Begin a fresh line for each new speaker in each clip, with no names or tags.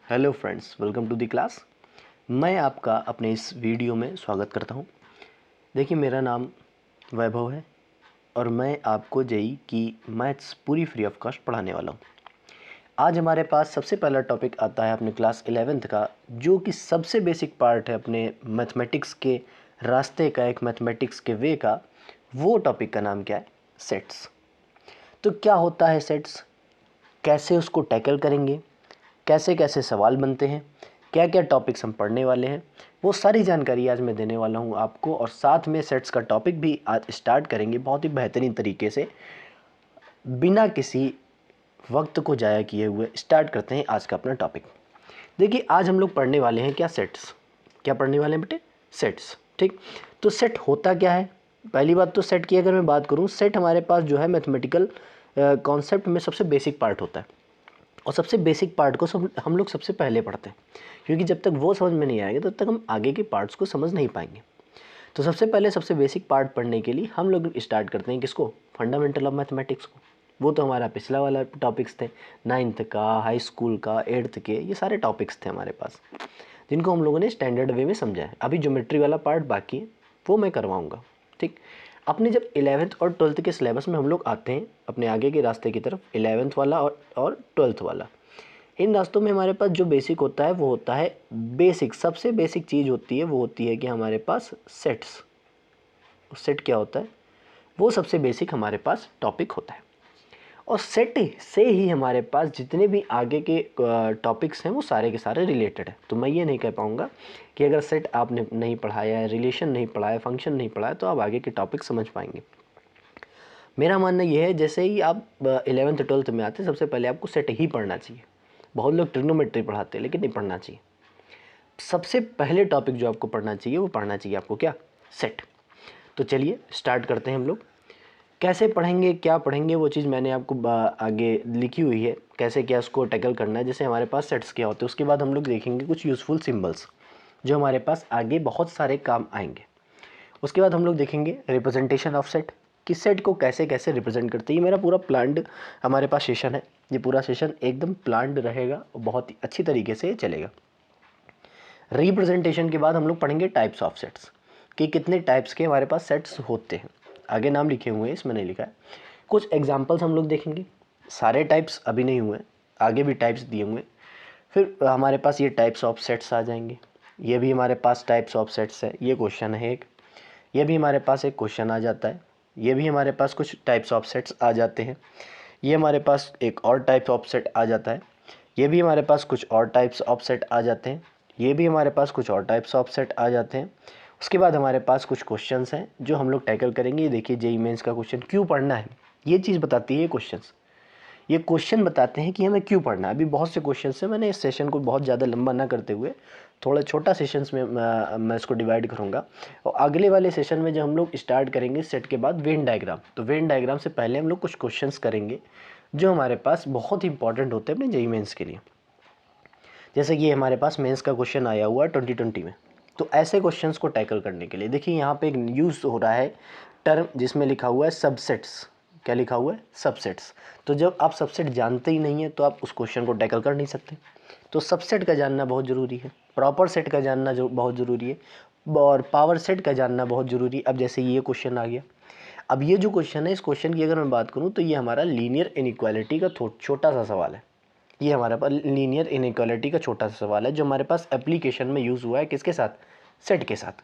Hello friends, welcome to the class. मैं आपका अपने इस वीडियो में स्वागत करता हूं। देखिए, मेरा नाम वैभव है और मैं आपको जेई की मैथ्स पूरी फ्री ऑफ कॉस्ट पढ़ाने वाला हूं। आज हमारे पास सबसे पहला टॉपिक आता है अपने क्लास 11th का, जो कि सबसे बेसिक पार्ट है अपने मैथमेटिक्स के रास्ते का, एक मैथमेटिक्स के वे का। वो टॉपिक का नाम क्या है? सेट्स। तो क्या होता है सेट्स, कैसे उसको टैकल करेंगे, कैसे कैसे सवाल बनते हैं, क्या क्या टॉपिक्स हम पढ़ने वाले हैं, वो सारी जानकारी आज मैं देने वाला हूँ आपको। और साथ में सेट्स का टॉपिक भी आज स्टार्ट करेंगे बहुत ही बेहतरीन तरीके से। बिना किसी वक्त को ज़ाया किए हुए स्टार्ट करते हैं आज का अपना टॉपिक। देखिए, आज हम लोग पढ़ने वाले हैं क्या? सेट्स। क्या पढ़ने वाले हैं बेटे? सेट्स। ठीक, तो सेट होता क्या है? पहली बात तो सेट की अगर मैं बात करूँ, सेट हमारे पास जो है मैथमेटिकल कॉन्सेप्ट में सबसे बेसिक पार्ट होता है। और सबसे बेसिक पार्ट को हम लोग सबसे पहले पढ़ते हैं, क्योंकि जब तक वो समझ में नहीं आएगा तब तक हम आगे के पार्ट्स को समझ नहीं पाएंगे। तो सबसे पहले सबसे बेसिक पार्ट पढ़ने के लिए हम लोग स्टार्ट करते हैं किसको? फंडामेंटल ऑफ मैथमेटिक्स को। वो तो हमारा पिछला वाला टॉपिक्स थे, 9th का, हाई स्कूल का, 8th के, ये सारे टॉपिक्स थे हमारे पास, जिनको हम लोगों ने स्टैंडर्ड वे में समझा है। अभी ज्योमेट्री वाला पार्ट बाकी है, वो मैं करवाऊँगा। ठीक, अपने जब 11th और 12th के सिलेबस में हम लोग आते हैं अपने आगे के रास्ते की तरफ, 11th वाला और 12th वाला, इन रास्तों में हमारे पास जो बेसिक होता है वो होता है बेसिक। सबसे बेसिक चीज़ होती है वो होती है कि हमारे पास सेट्स। सेट क्या होता है? वो सबसे बेसिक हमारे पास टॉपिक होता है। और सेट से ही हमारे पास जितने भी आगे के टॉपिक्स हैं वो सारे के सारे रिलेटेड है। तो मैं ये नहीं कह पाऊँगा कि अगर सेट आपने नहीं पढ़ाया है, रिलेशन नहीं पढ़ा है, फंक्शन नहीं पढ़ा है, तो आप आगे के टॉपिक समझ पाएंगे। मेरा मानना ये है, जैसे ही आप 11th 12th में आते हैं, सबसे पहले आपको सेट ही पढ़ना चाहिए। बहुत लोग ट्रिग्नोमेट्री पढ़ाते हैं, लेकिन नहीं पढ़ना चाहिए। सबसे पहले टॉपिक जो आपको पढ़ना चाहिए वो पढ़ना चाहिए आपको क्या? सेट। तो चलिए स्टार्ट करते हैं हम लोग। कैसे पढ़ेंगे, क्या पढ़ेंगे, वो चीज़ मैंने आपको आगे लिखी हुई है, कैसे क्या उसको टैकल करना है। जैसे हमारे पास सेट्स क्या होते हैं, उसके बाद हम लोग देखेंगे कुछ यूज़फुल सिंबल्स जो हमारे पास आगे बहुत सारे काम आएंगे। उसके बाद हम लोग देखेंगे रिप्रेजेंटेशन ऑफ सेट, कि सेट को कैसे कैसे रिप्रेजेंट करते हैं। ये मेरा पूरा प्लान्ड हमारे पास सेशन है, ये पूरा सेशन एकदम प्लान्ड रहेगा और बहुत ही अच्छी तरीके से चलेगा। रिप्रेजेंटेशन के बाद हम लोग पढ़ेंगे टाइप्स ऑफ सेट्स, कि कितने टाइप्स के हमारे पास सेट्स होते हैं। आगे नाम लिखे हुए हैं, इसमें नहीं लिखा है। कुछ एग्जाम्पल्स हम लोग देखेंगे। सारे टाइप्स अभी नहीं हुए, आगे भी टाइप्स दिए हुए। फिर हमारे पास ये टाइप्स ऑफ सेट्स आ जाएंगे। ये भी हमारे पास टाइप्स ऑफ सेट्स है, ये क्वेश्चन है एक। ये भी हमारे पास एक क्वेश्चन आ जाता है। ये भी हमारे पास कुछ टाइप्स ऑफ सेट्स आ जाते हैं। ये हमारे पास एक और टाइप ऑफ सेट आ जाता है। ये भी हमारे पास कुछ और टाइप्स ऑफ सेट आ जाते हैं। ये भी हमारे पास कुछ और टाइप्स ऑफ सेट आ जाते हैं। उसके बाद हमारे पास कुछ क्वेश्चंस हैं जो हम लोग टैकल करेंगे। ये देखिए, जेईई मेंस का क्वेश्चन क्यों पढ़ना है, ये चीज़ बताती है ये क्वेश्चंस। ये क्वेश्चन बताते हैं कि हमें क्यों पढ़ना है। अभी बहुत से क्वेश्चन हैं, मैंने इस सेशन को बहुत ज़्यादा लंबा ना करते हुए थोड़ा छोटा सेशंस में मैं इसको डिवाइड करूँगा। और अगले वाले सेशन में जब हम लोग स्टार्ट करेंगे सेट के बाद वेन डायग्राम, तो वेन डायग्राम से पहले हम लोग कुछ क्वेश्चंस करेंगे जो हमारे पास बहुत ही इंपॉर्टेंट होते हैं अपने जेईई मेंस के लिए। जैसे कि हमारे पास मेंस का क्वेश्चन आया हुआ है 2020 में। तो ऐसे क्वेश्चंस को टैकल करने के लिए देखिए, यहाँ पे एक यूज़ हो रहा है टर्म जिसमें लिखा हुआ है सबसेट्स। क्या लिखा हुआ है? सबसेट्स। तो जब आप सबसेट जानते ही नहीं है तो आप उस क्वेश्चन को टैकल कर नहीं सकते। तो सबसेट का जानना बहुत ज़रूरी है, प्रॉपर सेट का जानना जो बहुत ज़रूरी है, और पावर सेट का जानना बहुत ज़रूरी है। अब जैसे ये क्वेश्चन आ गया, अब ये जो क्वेश्चन है, इस क्वेश्चन की अगर मैं बात करूँ तो ये हमारा लीनियर इनइक्वालिटी का छोटा सा सवाल है। ये हमारे पास लीनियर इनइक्वालिटी का छोटा सा सवाल है जो हमारे पास एप्लीकेशन में यूज़ हुआ है किसके साथ? सेट के साथ।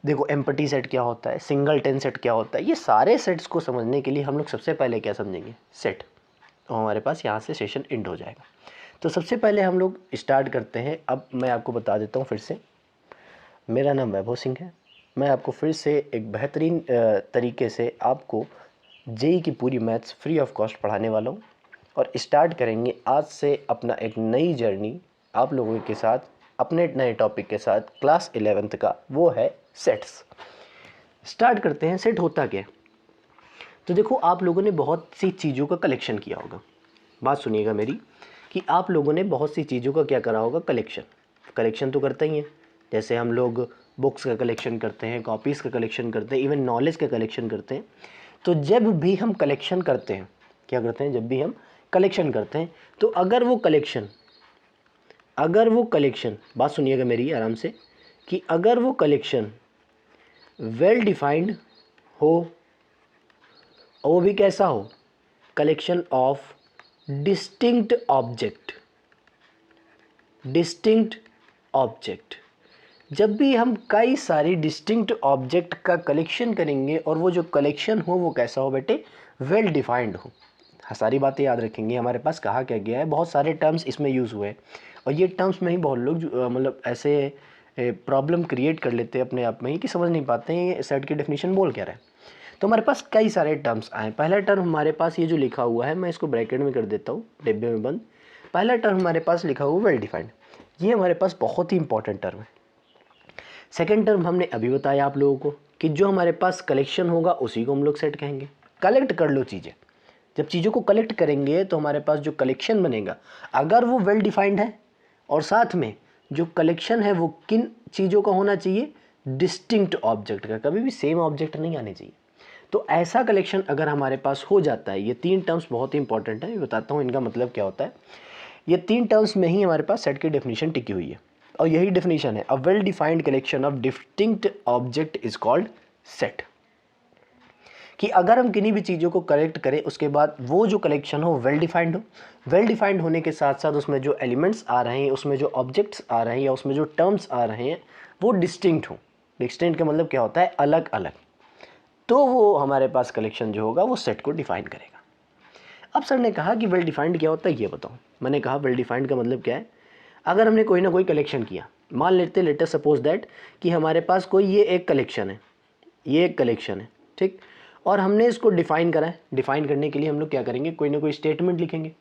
देखो, एम्पटी सेट क्या होता है, सिंगल टेन सेट क्या होता है, ये सारे सेट्स को समझने के लिए हम लोग सबसे पहले क्या समझेंगे? सेट। तो हमारे पास यहाँ से सेशन एंड हो जाएगा। तो सबसे पहले हम लोग स्टार्ट करते हैं। अब मैं आपको बता देता हूँ फिर से, मेरा नाम वैभव सिंह है। मैं आपको फिर से एक बेहतरीन तरीके से आपको जेई की पूरी मैथ्स फ्री ऑफ कॉस्ट पढ़ाने वाला हूँ। और स्टार्ट करेंगे आज से अपना एक नई जर्नी आप लोगों के साथ, अपने नए टॉपिक के साथ, क्लास 11th का, वो है सेट्स। स्टार्ट करते हैं। सेट होता क्या है? तो देखो, आप लोगों ने बहुत सी चीज़ों का कलेक्शन किया होगा। बात सुनिएगा मेरी, कि आप लोगों ने बहुत सी चीज़ों का क्या करा होगा? कलेक्शन। कलेक्शन तो करते ही हैं। जैसे हम लोग बुक्स का कलेक्शन करते हैं, कॉपीज़ का कलेक्शन करते हैं, इवन नॉलेज का कलेक्शन करते हैं। तो जब भी हम कलेक्शन करते हैं, क्या करते हैं? जब भी हम कलेक्शन करते हैं, तो अगर वो कलेक्शन अगर वो कलेक्शन, बात सुनिएगा मेरी आराम से, कि अगर वो कलेक्शन वेल डिफाइंड हो और वो भी कैसा हो, collection of distinct object. Distinct object, जब भी हम कई सारी डिस्टिंक्ट ऑब्जेक्ट का कलेक्शन करेंगे और वो जो कलेक्शन हो वो कैसा हो बेटे, वेल डिफाइंड हो। सारी बातें याद रखेंगे। हमारे पास कहा क्या गया है, बहुत सारे टर्म्स इसमें यूज़ हुए और ये टर्म्स में ही बहुत लोग मतलब ऐसे प्रॉब्लम क्रिएट कर लेते हैं अपने आप में ही कि समझ नहीं पाते हैं ये सेट की डेफिनेशन बोल क्या रहा है। तो हमारे पास कई सारे टर्म्स आए। पहला टर्म हमारे पास ये जो लिखा हुआ है, मैं इसको ब्रैकेट में कर देता हूँ, डिब्बे में बंद। पहला टर्म हमारे पास लिखा हुआ वेल डिफाइंड, ये हमारे पास बहुत ही इंपॉर्टेंट टर्म है। सेकेंड टर्म हमने अभी बताया आप लोगों को कि जो हमारे पास कलेक्शन होगा उसी को हम लोग सेट कहेंगे। कलेक्ट कर लो चीज़ें, जब चीज़ों को कलेक्ट करेंगे तो हमारे पास जो कलेक्शन बनेगा अगर वो वेल डिफाइंड है और साथ में जो कलेक्शन है वो किन चीज़ों का होना चाहिए, डिस्टिंक्ट ऑब्जेक्ट का, कभी भी सेम ऑब्जेक्ट नहीं आने चाहिए। तो ऐसा कलेक्शन अगर हमारे पास हो जाता है, ये तीन टर्म्स बहुत ही इंपॉर्टेंट है, मैं बताता हूँ इनका मतलब क्या होता है। ये तीन टर्म्स में ही हमारे पास सेट की डेफिनेशन टिकी हुई है और यही डेफिनेशन है, a well defined collection of distinct object is called set. कि अगर हम किन्हीं भी चीज़ों को कलेक्ट करें उसके बाद वो जो कलेक्शन हो वेल डिफाइंड हो, वेल डिफाइंड होने के साथ साथ उसमें जो एलिमेंट्स आ रहे हैं, उसमें जो ऑब्जेक्ट्स आ रहे हैं या उसमें जो टर्म्स आ रहे हैं वो डिस्टिंक्ट हो। डिस्टिंक्ट का मतलब क्या होता है, अलग अलग। तो वो हमारे पास कलेक्शन जो होगा वो सेट को डिफाइन करेगा। अब सर ने कहा कि वेल डिफाइंड क्या होता है ये बताओ। मैंने कहा वेल डिफाइंड का मतलब क्या है, अगर हमने कोई ना कोई कलेक्शन किया, मान लेते लेटर सपोज दैट कि हमारे पास कोई ये एक कलेक्शन है, ये एक कलेक्शन है, ठीक, और हमने इसको डिफाइन करा है। डिफाइन करने के लिए हम लोग क्या करेंगे, कोई ना कोई स्टेटमेंट लिखेंगे,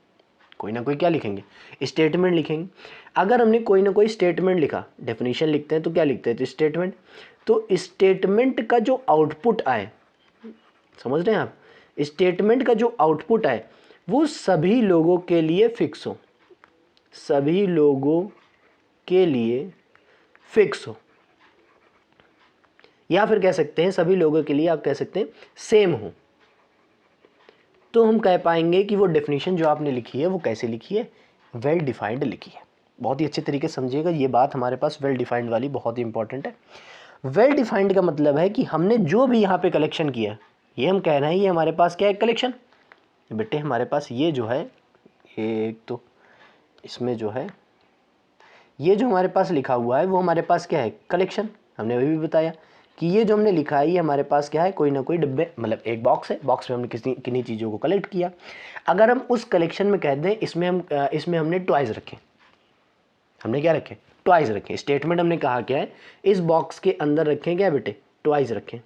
कोई ना कोई क्या लिखेंगे, स्टेटमेंट लिखेंगे। अगर हमने कोई ना कोई स्टेटमेंट लिखा, डेफिनेशन लिखते हैं तो क्या लिखते हैं, तो स्टेटमेंट। तो स्टेटमेंट का जो आउटपुट आए, समझ रहे हैं आप, स्टेटमेंट का जो आउटपुट आए वो सभी लोगों के लिए फिक्स हो, सभी लोगों के लिए फिक्स हो, या फिर कह सकते हैं सभी लोगों के लिए आप कह सकते हैं सेम हो। तो हम कह पाएंगे कि वो डेफिनेशन जो आपने लिखी है वो कैसे लिखी है, वेल डिफाइंड लिखी है। बहुत ही अच्छे तरीके से समझिएगा, ये बात हमारे पास वेल डिफाइंड वाली बहुत ही इंपॉर्टेंट है। वेल डिफाइंड का मतलब है कि हमने जो भी यहाँ पे कलेक्शन किया, ये हम कह रहे हैं ये हमारे पास क्या है, कलेक्शन। बेटे हमारे पास ये जो है, एक तो इसमें जो है ये जो हमारे पास लिखा हुआ है वो हमारे पास क्या है, कलेक्शन। हमने अभी भी बताया कि ये जो हमने लिखा है ये हमारे पास क्या है, कोई ना कोई डब्बे, मतलब एक बॉक्स है, बॉक्स में हमने किन्हीं चीज़ों को कलेक्ट किया। अगर हम उस कलेक्शन में कह दें इसमें हमने टॉयज़ रखे, हमने क्या रखे, टॉयज़ रखे। स्टेटमेंट हमने कहा क्या है, इस बॉक्स के अंदर रखें क्या बेटे, टॉयज़ रखें।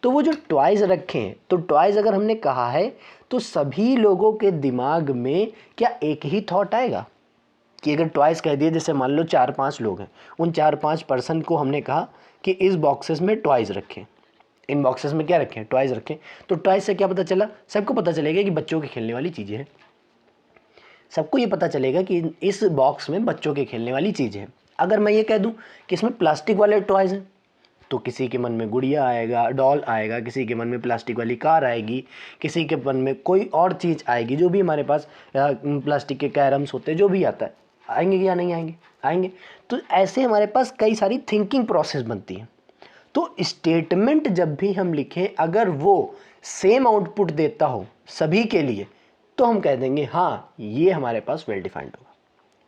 तो वो जो टॉयज़ रखें, तो टॉयज़ अगर हमने कहा है तो सभी लोगों के दिमाग में क्या एक ही थॉट आएगा कि अगर टॉयज़ कह दिए, जैसे मान लो 4-5 लोग हैं, उन 4-5 पर्सन को हमने कहा कि इस बॉक्सेस में टॉयज़ रखें, इन बॉक्सेस में क्या रखें, टॉयज़ रखें। तो टॉयज़ से क्या पता चला, सबको पता चलेगा कि बच्चों के खेलने वाली चीज़ें हैं। सबको ये पता चलेगा कि इस बॉक्स में बच्चों के खेलने वाली चीज़ें हैं। अगर मैं ये कह दूं कि इसमें प्लास्टिक वाले टॉयज़ हैं, तो किसी के मन में गुड़िया आएगा, डॉल आएगा, किसी के मन में प्लास्टिक वाली कार आएगी, किसी के मन में कोई और चीज़ आएगी, जो भी हमारे पास प्लास्टिक के कैरम्स होते हैं, जो भी आता है, आएंगे या नहीं आएंगे, आएंगे। तो ऐसे हमारे पास कई सारी थिंकिंग प्रोसेस बनती है। तो स्टेटमेंट जब भी हम लिखें अगर वो सेम आउटपुट देता हो सभी के लिए, तो हम कह देंगे हाँ ये हमारे पास वेल डिफाइंड होगा।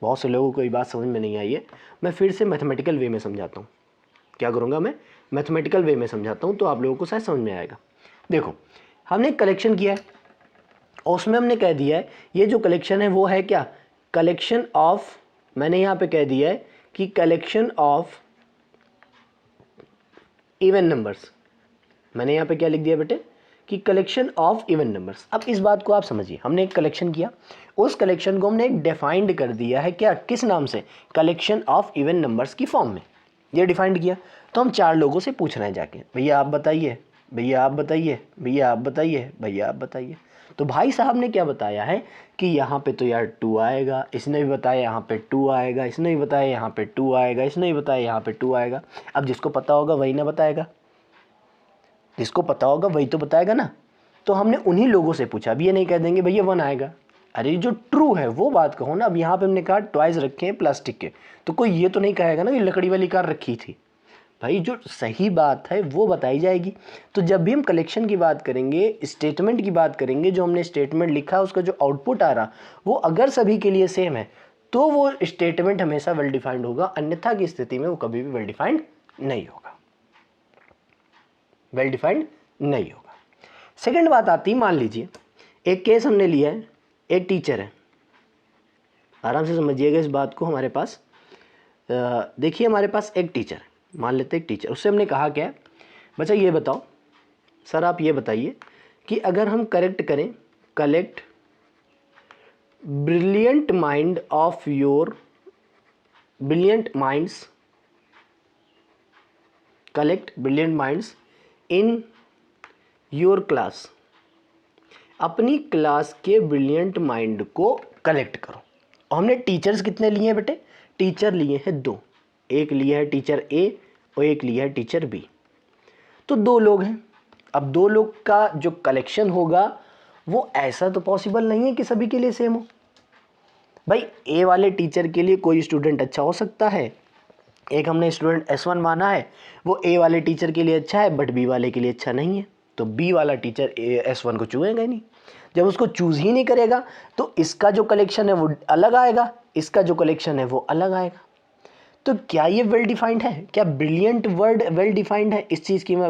बहुत से लोगों को ये बात समझ में नहीं आई है, मैं फिर से मैथमेटिकल वे में समझाता हूँ। क्या करूँगा, मैं मैथमेटिकल वे में समझाता हूँ तो आप लोगों को शायद समझ में आएगा। देखो हमने कलेक्शन किया है और उसमें हमने कह दिया है ये जो कलेक्शन है वो है क्या, कलेक्शन ऑफ, मैंने यहाँ पे कह दिया है कि कलेक्शन ऑफ इवन नंबर्स। मैंने यहाँ पे क्या लिख दिया बेटे, कि कलेक्शन ऑफ इवन नंबर्स। अब इस बात को आप समझिए, हमने एक कलेक्शन किया, उस कलेक्शन को हमने एक डिफाइंड कर दिया है क्या, किस नाम से, कलेक्शन ऑफ इवन नंबर्स की फॉर्म में ये डिफाइंड किया। तो हम 4 लोगों से पूछ रहे हैं जाके, भैया आप बताइए, भैया आप बताइए, भैया आप बताइए, भैया आप बताइए। तो भाई साहब ने क्या बताया है कि यहाँ पे तो यार 2 आएगा, इसने भी बताया यहाँ पे 2 आएगा, इसने भी बताया यहाँ पे 2 आएगा, इसने भी बताया यहाँ पे 2 आएगा। अब जिसको पता होगा वही ना बताएगा, जिसको पता होगा वही तो बताएगा ना। तो हमने उन्हीं लोगों से पूछा, अब ये नहीं कह देंगे भैया 1 आएगा, अरे जो ट्रू है वो बात कहो ना। अब यहाँ पे हमने कहा टॉयज रखे हैं प्लास्टिक के, तो कोई ये तो नहीं कहेगा ना कि लकड़ी वाली कार रखी थी। भाई जो सही बात है वो बताई जाएगी। तो जब भी हम कलेक्शन की बात करेंगे, स्टेटमेंट की बात करेंगे, जो हमने स्टेटमेंट लिखा उसका जो आउटपुट आ रहा वो अगर सभी के लिए सेम है तो वो स्टेटमेंट हमेशा वेल डिफाइंड होगा, अन्यथा की स्थिति में वो कभी भी वेल डिफाइंड नहीं होगा, वेल डिफाइंड नहीं होगा। सेकंड बात आती, मान लीजिए एक केस हमने लिया है, एक टीचर है, आराम से समझिएगा इस बात को। हमारे पास देखिए हमारे पास एक टीचर है, मान लेते हैं एक टीचर, उससे हमने कहा क्या है, बच्चा ये बताओ, सर आप ये बताइए कि अगर हम करेक्ट करें, collect brilliant mind of your brilliant minds, collect brilliant minds in your class, अपनी क्लास के ब्रिलियंट माइंड को कलेक्ट करो। और हमने टीचर्स कितने लिए हैं बेटे, टीचर लिए हैं 2, एक लिया है टीचर ए और एक लिया है टीचर बी, तो 2 लोग हैं। अब 2 लोग का जो कलेक्शन होगा वो ऐसा तो पॉसिबल नहीं है कि सभी के लिए सेम हो। भाई ए वाले टीचर के लिए कोई स्टूडेंट अच्छा हो सकता है, एक हमने स्टूडेंट S1 माना है, वो ए वाले टीचर के लिए अच्छा है बट बी वाले के लिए अच्छा नहीं है, तो बी वाला टीचर S1 को चुनेगा ही नहीं। जब उसको चूज ही नहीं करेगा तो इसका जो कलेक्शन है वो अलग आएगा, इसका जो कलेक्शन है वो अलग आएगा। तो क्या ये वेल डिफाइंड है, क्या ब्रिलियंट वर्ड वेल डिफाइंड है? इस चीज़ की मैं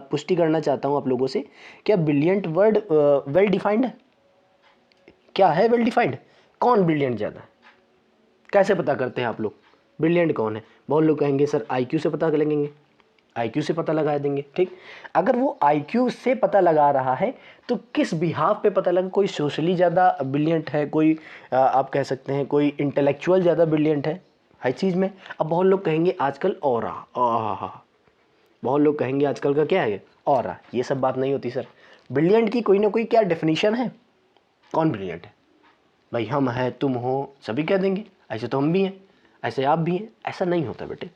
पुष्टि करना चाहता हूँ आप लोगों से, क्या ब्रिलियंट वर्ड वेल डिफाइंड है? क्या है वेल डिफाइंड? कौन ब्रिलियंट ज़्यादा है? कैसे पता करते हैं आप लोग ब्रिलियंट कौन है? बहुत लोग कहेंगे सर IQ से पता करेंगे, IQ से पता लगा देंगे। ठीक, अगर वो IQ से पता लगा रहा है तो किस बिहाफ पे पता लगा? कोई सोशली ज़्यादा ब्रिलियंट है, कोई आप कह सकते हैं कोई इंटेलेक्चुअल ज़्यादा ब्रिलियंट है हर चीज़ में। अब बहुत लोग कहेंगे आजकल ऑरा, बहुत लोग कहेंगे आजकल का क्या है ऑरा, ये सब बात नहीं होती सर। ब्रिलियंट की कोई ना कोई क्या डेफिनेशन है? कौन ब्रिलियंट है? भाई हम हैं, तुम हो, सभी कह देंगे ऐसे तो हम भी हैं, ऐसे आप भी हैं, ऐसा नहीं होता बेटे।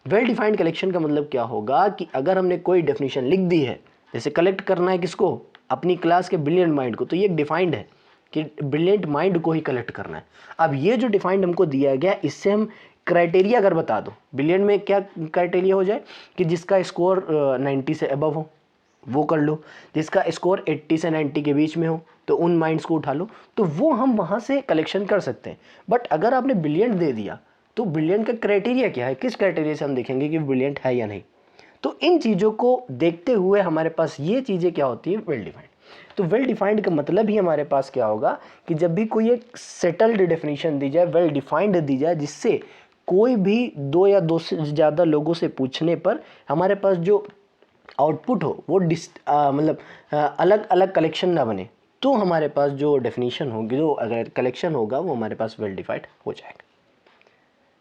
वेल डिफाइंड कलेक्शन का मतलब क्या होगा कि अगर हमने कोई डेफिनेशन लिख दी है, जैसे कलेक्ट करना है किसको, अपनी क्लास के ब्रिलियंट माइंड को, तो ये डिफाइंड है कि ब्रिलियंट माइंड को ही कलेक्ट करना है। अब ये जो डिफाइंड हमको दिया गया, इससे हम क्राइटेरिया अगर बता दो, ब्रिलियंट में क्या क्राइटेरिया हो जाए कि जिसका स्कोर 90 से अबव हो वो कर लो, जिसका स्कोर 80 से 90 के बीच में हो तो उन माइंड्स को उठा लो, तो वो हम वहाँ से कलेक्शन कर सकते हैं। बट अगर आपने ब्रिलियंट दे दिया तो ब्रिलियंट का क्राइटेरिया क्या है, किस क्राइटेरिया से हम देखेंगे कि ब्रिलियंट है या नहीं? तो इन चीज़ों को देखते हुए हमारे पास ये चीज़ें क्या होती है, वेल डिफाइंड। तो वेल डिफाइंड का मतलब ही हमारे पास क्या होगा कि जब भी कोई एक सेटल्ड डेफिनेशन दी जाए, वेल डिफाइंड दी जाए, जिससे कोई भी 2 या 2 से ज़्यादा लोगों से पूछने पर हमारे पास जो आउटपुट हो वो मतलब अलग अलग कलेक्शन ना बने, तो हमारे पास जो डेफिनेशन होगी, जो अगर कलेक्शन होगा वो हमारे पास वेल डिफाइंड हो जाएगा।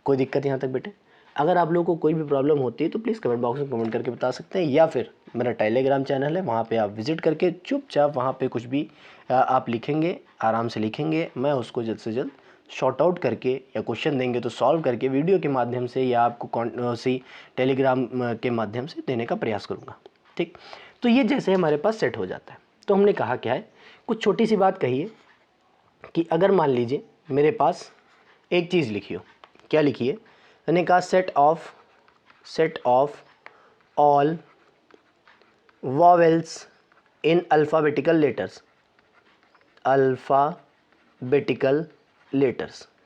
कोई दिक्कत यहाँ तक बेटे? अगर आप लोगों को कोई भी प्रॉब्लम होती है तो प्लीज़ कमेंट बॉक्स में कमेंट करके बता सकते हैं, या फिर मेरा टेलीग्राम चैनल है वहाँ पे आप विजिट करके चुपचाप वहाँ पे कुछ भी आप लिखेंगे, आराम से लिखेंगे, मैं उसको जल्द से जल्द शॉर्ट आउट करके या क्वेश्चन देंगे तो सॉल्व करके वीडियो के माध्यम से या आपको सी टेलीग्राम के माध्यम से देने का प्रयास करूँगा। ठीक, तो ये जैसे हमारे पास सेट हो जाता है, तो हमने कहा क्या है, कुछ छोटी सी बात कही है कि अगर मान लीजिए मेरे पास एक चीज़ लिखी हो, क्या लिखी है, मैंने कहा set of all vowels in alphabetical letters,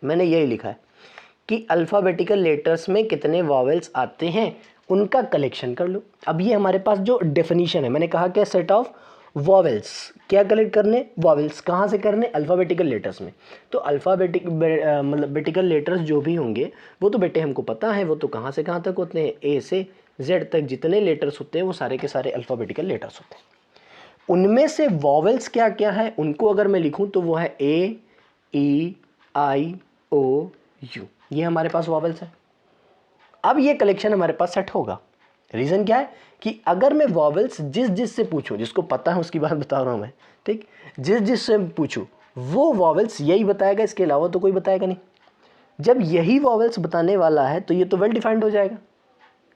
मैंने यही लिखा है कि अल्फ़ाबेटिकल लेटर्स में कितने वॉवेल्स आते हैं उनका कलेक्शन कर लो। अब ये हमारे पास जो डेफिनेशन है, मैंने कहा क्या, सेट ऑफ वॉवेल्स, क्या कलेक्ट करने, वॉवेल्स कहाँ से करने, अल्फ़ाबेटिकल लेटर्स में। तो मतलब बेटिकल लेटर्स जो भी होंगे वो तो बेटे हमको पता है, वो तो कहाँ से कहाँ तक होते हैं, A से Z तक जितने लेटर्स होते हैं वो सारे के सारे अल्फ़ाबेटिकल लेटर्स होते हैं। उनमें से वॉवेल्स क्या क्या है उनको अगर मैं लिखूं तो वो है A E I O U, ये हमारे पास वॉवेल्स है। अब ये कलेक्शन हमारे पास सेट होगा। रीज़न क्या है कि अगर मैं वॉवेल्स जिस से पूछूं, जिसको पता है उसकी बात बता रहा हूं मैं, ठीक, जिस से पूछूं वो वॉवेल्स यही बताएगा, इसके अलावा तो कोई बताएगा नहीं। जब यही वॉवेल्स बताने वाला है तो ये तो वेल डिफाइंड हो जाएगा,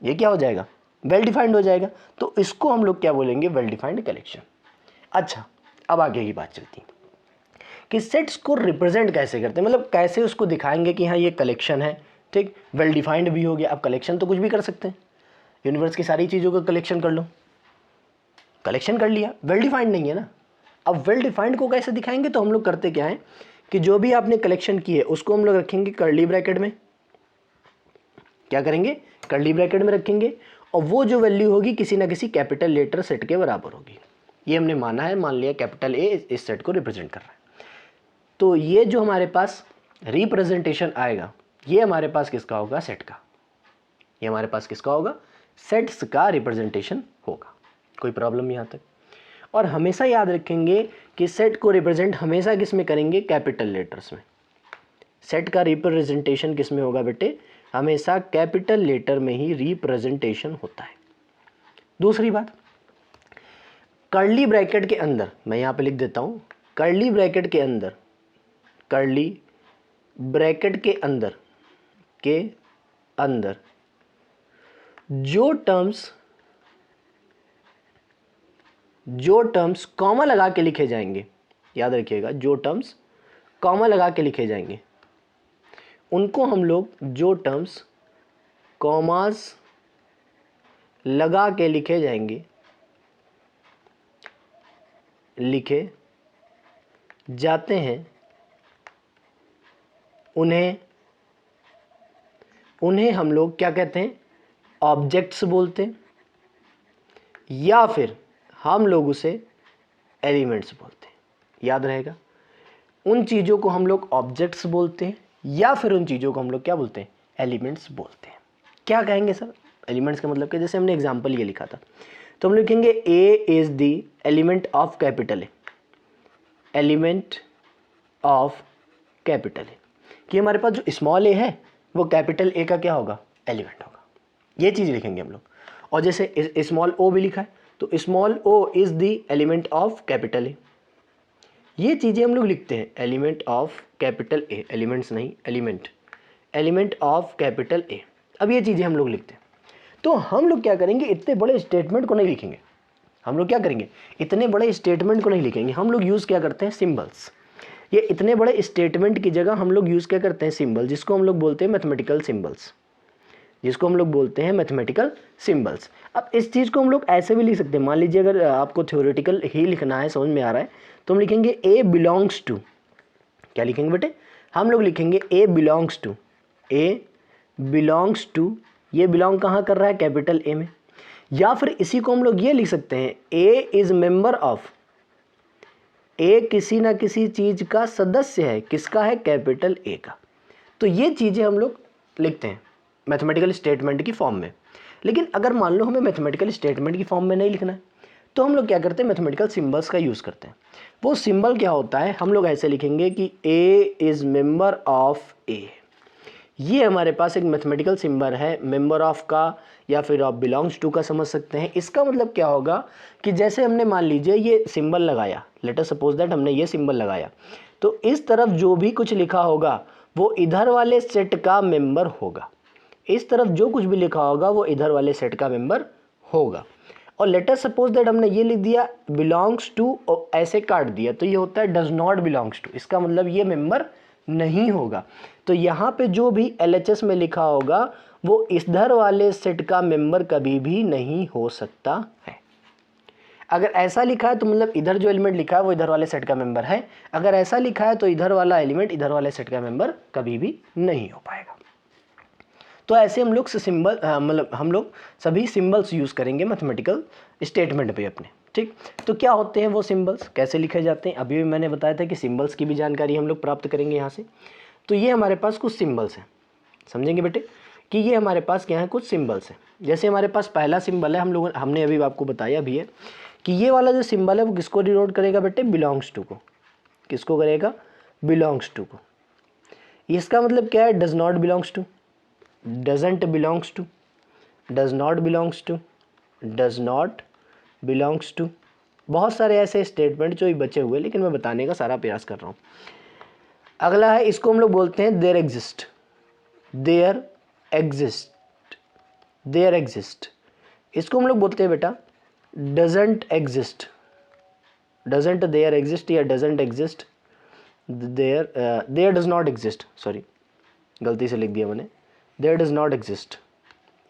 ये क्या हो जाएगा, वेल डिफाइंड हो जाएगा। तो इसको हम लोग क्या बोलेंगे, वेल डिफाइंड कलेक्शन। अच्छा, अब आगे की बात चलती है कि सेट्स को रिप्रेजेंट कैसे करते हैं, मतलब कैसे उसको दिखाएंगे कि हाँ ये कलेक्शन है, ठीक, वेल डिफाइंड भी हो गया। अब कलेक्शन तो कुछ भी कर सकते हैं, यूनिवर्स की सारी चीज़ों का कलेक्शन कर लो, कलेक्शन कर लिया, वेल डिफाइंड नहीं है ना। अब वेल डिफाइंड को कैसे दिखाएंगे, तो हम लोग करते क्या है कि जो भी आपने कलेक्शन की है उसको हम लोग रखेंगे कर्ली ब्रैकेट में, क्या करेंगे, कर्ली ब्रैकेट में रखेंगे, और वो जो वैल्यू होगी किसी ना किसी कैपिटल लेटर सेट के बराबर होगी। ये हमने माना है, मान लिया कैपिटल ए इस सेट को रिप्रेजेंट कर रहा है। तो ये जो हमारे पास रिप्रेजेंटेशन आएगा ये हमारे पास किसका होगा, सेट का। ये हमारे पास किसका होगा, सेट्स का रिप्रेजेंटेशन होगा। कोई प्रॉब्लम यहाँ तक। और हमेशा याद रखेंगे कि सेट को रिप्रेजेंट हमेशा किस में करेंगे, कैपिटल लेटर्स में। सेट का रिप्रेजेंटेशन किस में होगा बेटे, हमेशा कैपिटल लेटर में ही रिप्रेजेंटेशन होता है। दूसरी बात, कर्ली ब्रैकेट के अंदर, मैं यहाँ पे लिख देता हूँ, कर्ली ब्रैकेट के अंदर, कर्ली ब्रैकेट के अंदर जो टर्म्स कॉमा लगा के लिखे जाएंगे, याद रखिएगा, जो टर्म्स कॉमा लगा के लिखे जाएंगे उनको हम लोग, जो टर्म्स कॉमास लगा के लिखे जाएंगे, लिखे जाते हैं, उन्हें हम लोग क्या कहते हैं, ऑब्जेक्ट्स बोलते हैं, या फिर हम लोग उसे एलिमेंट्स बोलते हैं। याद रहेगा, उन चीज़ों को हम लोग ऑब्जेक्ट्स बोलते हैं या फिर उन चीज़ों को हम लोग क्या बोलते हैं, एलिमेंट्स बोलते हैं। क्या कहेंगे सर एलिमेंट्स का मतलब, कि जैसे हमने एग्जांपल ये लिखा था, तो हम लिखेंगे ए is the element of capital A, element of capital ए, कि हमारे पास जो स्मॉल ए है वो कैपिटल ए का क्या होगा, एलिमेंट होगा। ये चीज़ लिखेंगे हम लोग। और जैसे स्मॉल ओ भी लिखा है, तो small O is the element of capital A. ये चीज़ें हम लोग लिखते हैं, element of capital A, elements नहीं, एलिमेंट ऑफ कैपिटल ए। अब ये चीज़ें हम लोग लिखते हैं। तो हम लोग क्या करेंगे, इतने बड़े स्टेटमेंट को नहीं लिखेंगे। हम लोग क्या करेंगे, इतने बड़े स्टेटमेंट को नहीं लिखेंगे। हम लोग यूज़ क्या करते हैं, सिंबल्स। ये इतने बड़े स्टेटमेंट की जगह हम लोग यूज़ क्या करते हैं, सिंबल, जिसको हम लोग बोलते हैं मैथमेटिकल सिंबल्स, जिसको हम लोग बोलते हैं मैथमेटिकल सिंबल्स। अब इस चीज़ को हम लोग ऐसे भी लिख सकते हैं। मान लीजिए अगर आपको थ्योरेटिकल ही लिखना है, समझ में आ रहा है, तो हम लिखेंगे ए बिलोंग्स टू, क्या लिखेंगे बेटे, हम लोग लिखेंगे A belongs to, A belongs to, ये बिलोंग कहाँ कर रहा है, कैपिटल ए में। या फिर इसी को हम लोग ये लिख सकते हैं, ए इज़ मेंबर ऑफ, ए किसी ना किसी चीज़ का सदस्य है, किसका है, कैपिटल ए का। तो ये चीज़ें हम लोग लिखते हैं मैथमेटिकल स्टेटमेंट की फॉर्म में। लेकिन अगर मान लो हमें मैथमेटिकल स्टेटमेंट की फॉर्म में नहीं लिखना है, तो हम लोग क्या करते हैं, मैथमेटिकल सिंबल्स का यूज़ करते हैं। वो सिंबल क्या होता है, हम लोग ऐसे लिखेंगे कि ए इज़ मेंबर ऑफ ए। ये हमारे पास एक मैथमेटिकल सिंबल है, मेंबर ऑफ का या फिर आप बिलोंग्स टू का समझ सकते हैं। इसका मतलब क्या होगा कि जैसे हमने मान लीजिए ये सिंबल लगाया, लेट अस सपोज दैट हमने ये सिंबल लगाया, तो इस तरफ जो भी कुछ लिखा होगा वो इधर वाले सेट का मेंबर होगा, इस तरफ जो कुछ भी लिखा होगा वो इधर वाले सेट का मेंबर होगा। और लेट अस सपोज दैट हमने ये लिख दिया बिलोंग्स टू और ऐसे काट दिया, तो ये होता है डज नॉट बिलोंग्स टू, इसका मतलब ये मेंबर नहीं होगा। तो यहाँ पे जो भी LHS में लिखा होगा वो इधर वाले सेट का मेंबर कभी भी नहीं हो सकता है। अगर ऐसा लिखा है तो मतलब इधर जो एलिमेंट लिखा है वो इधर वाले सेट का मेंबर है, अगर ऐसा लिखा है तो इधर वाला एलिमेंट इधर वाले सेट का मेंबर कभी भी नहीं हो पाएगा। तो ऐसे हम लोग सिंबल मतलब हम लोग सभी सिंबल्स यूज़ करेंगे मैथमेटिकल स्टेटमेंट पे अपने, ठीक। तो क्या होते हैं वो सिंबल्स, कैसे लिखे जाते हैं, अभी भी मैंने बताया था कि सिंबल्स की भी जानकारी हम लोग प्राप्त करेंगे यहाँ से। तो ये हमारे पास कुछ सिंबल्स हैं, समझेंगे बेटे कि ये हमारे पास क्या है, कुछ सिंबल्स हैं। जैसे हमारे पास पहला सिंबल है, हमने अभी आपको बताया भी है कि ये वाला जो सिंबल है वो किसको डिनोट करेगा बेटे, बिलोंग्स टू को। किसको करेगा, बिलोंग्स टू को। इसका मतलब क्या है, does not belongs to, doesn't belongs to, does not belongs to, does not belongs to. बहुत सारे ऐसे स्टेटमेंट जो ही बचे हुए, लेकिन मैं बताने का सारा प्रयास कर रहा हूँ। अगला है, इसको हम लोग बोलते हैं there exist, there exist, there exist. इसको हम लोग बोलते हैं बेटा doesn't exist, doesn't there exist या doesn't exist, there does not exist, sorry गलती से लिख दिया मैंने, देयर डज नॉट एग्जिस्ट,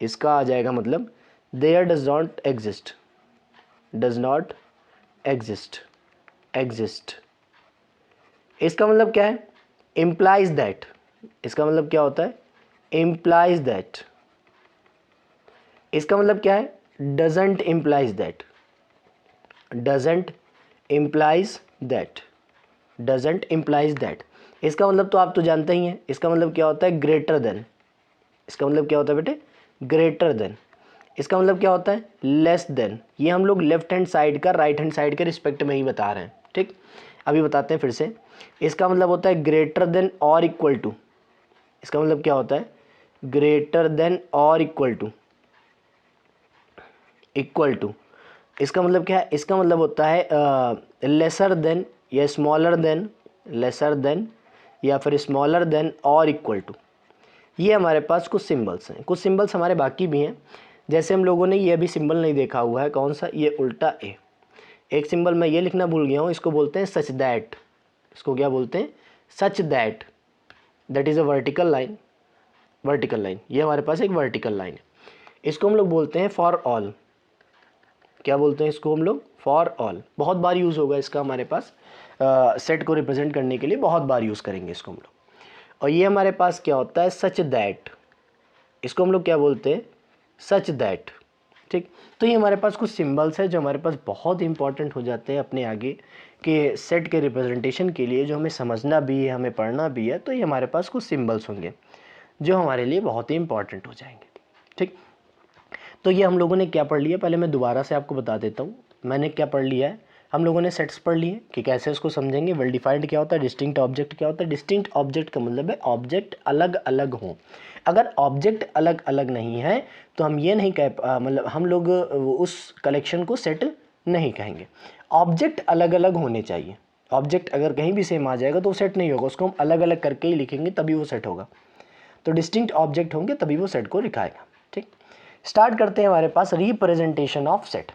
इसका आ जाएगा मतलब there does not exist, does not exist, exist. इसका मतलब क्या है? Implies that. इसका मतलब क्या होता है? Implies that. इसका मतलब क्या है? Doesn't implies that, doesn't implies that, doesn't implies that. इसका मतलब तो आप तो जानते ही हैं, इसका मतलब क्या होता है? Greater than. इसका मतलब क्या होता है बेटे? Greater than. इसका मतलब क्या होता है? Less than. ये हम लोग लेफ्ट हैंड साइड का राइट हैंड साइड के रिस्पेक्ट में ही बता रहे हैं, ठीक। अभी बताते हैं फिर से। इसका मतलब होता है ग्रेटर देन और इक्वल टू। इसका मतलब क्या होता है? ग्रेटर देन और इक्वल टू, इक्वल टू। इसका मतलब क्या है? इसका मतलब होता है लेसर देन या स्मॉलर देन, लेसर देन या फिर स्मॉलर देन और इक्वल टू। ये हमारे पास कुछ सिंबल्स हैं, कुछ सिंबल्स हमारे बाकी भी हैं। जैसे हम लोगों ने ये अभी सिंबल नहीं देखा हुआ है, कौन सा? ये उल्टा ए। एक सिंबल मैं ये लिखना भूल गया हूँ, इसको बोलते हैं सच दैट। इसको क्या बोलते हैं? Such that. That is a vertical line, vertical line. ये हमारे पास एक वर्टिकल लाइन है। इसको हम लोग बोलते हैं फॉर ऑल। क्या बोलते हैं इसको हम लोग? For all. बहुत बार यूज़ होगा इसका हमारे पास, सेट को रिप्रेजेंट करने के लिए बहुत बार यूज़ करेंगे इसको हम लोग। और ये हमारे पास क्या होता है? Such that. इसको हम लोग क्या बोलते हैं? सच दैट, ठीक। तो ये हमारे पास कुछ सिंबल्स हैं जो हमारे पास बहुत इंपॉर्टेंट हो जाते हैं अपने आगे के सेट के रिप्रेजेंटेशन के लिए, जो हमें समझना भी है, हमें पढ़ना भी है। तो ये हमारे पास कुछ सिंबल्स होंगे जो हमारे लिए बहुत ही इंपॉर्टेंट हो जाएंगे, ठीक। तो ये हम लोगों ने क्या पढ़ लिया, पहले मैं दोबारा से आपको बता देता हूँ। मैंने क्या पढ़ लिया है? हम लोगों ने सेट्स पढ़ लिए कि कैसे उसको समझेंगे। वेल डिफाइंड क्या होता है? डिस्टिंक्ट ऑब्जेक्ट क्या होता है? डिस्टिंक्ट ऑब्जेक्ट का मतलब है ऑब्जेक्ट अलग अलग हों। अगर ऑब्जेक्ट अलग अलग नहीं है तो हम ये नहीं कह मतलब हम लोग उस कलेक्शन को सेट नहीं कहेंगे। ऑब्जेक्ट अलग अलग होने चाहिए। ऑब्जेक्ट अगर कहीं भी सेम आ जाएगा तो वो सेट नहीं होगा, उसको हम अलग अलग करके ही लिखेंगे तभी वो सेट होगा। तो डिस्टिंक्ट ऑब्जेक्ट होंगे तभी वो सेट को दिखाएगा, ठीक। स्टार्ट करते हैं हमारे पास रिप्रेजेंटेशन ऑफ सेट।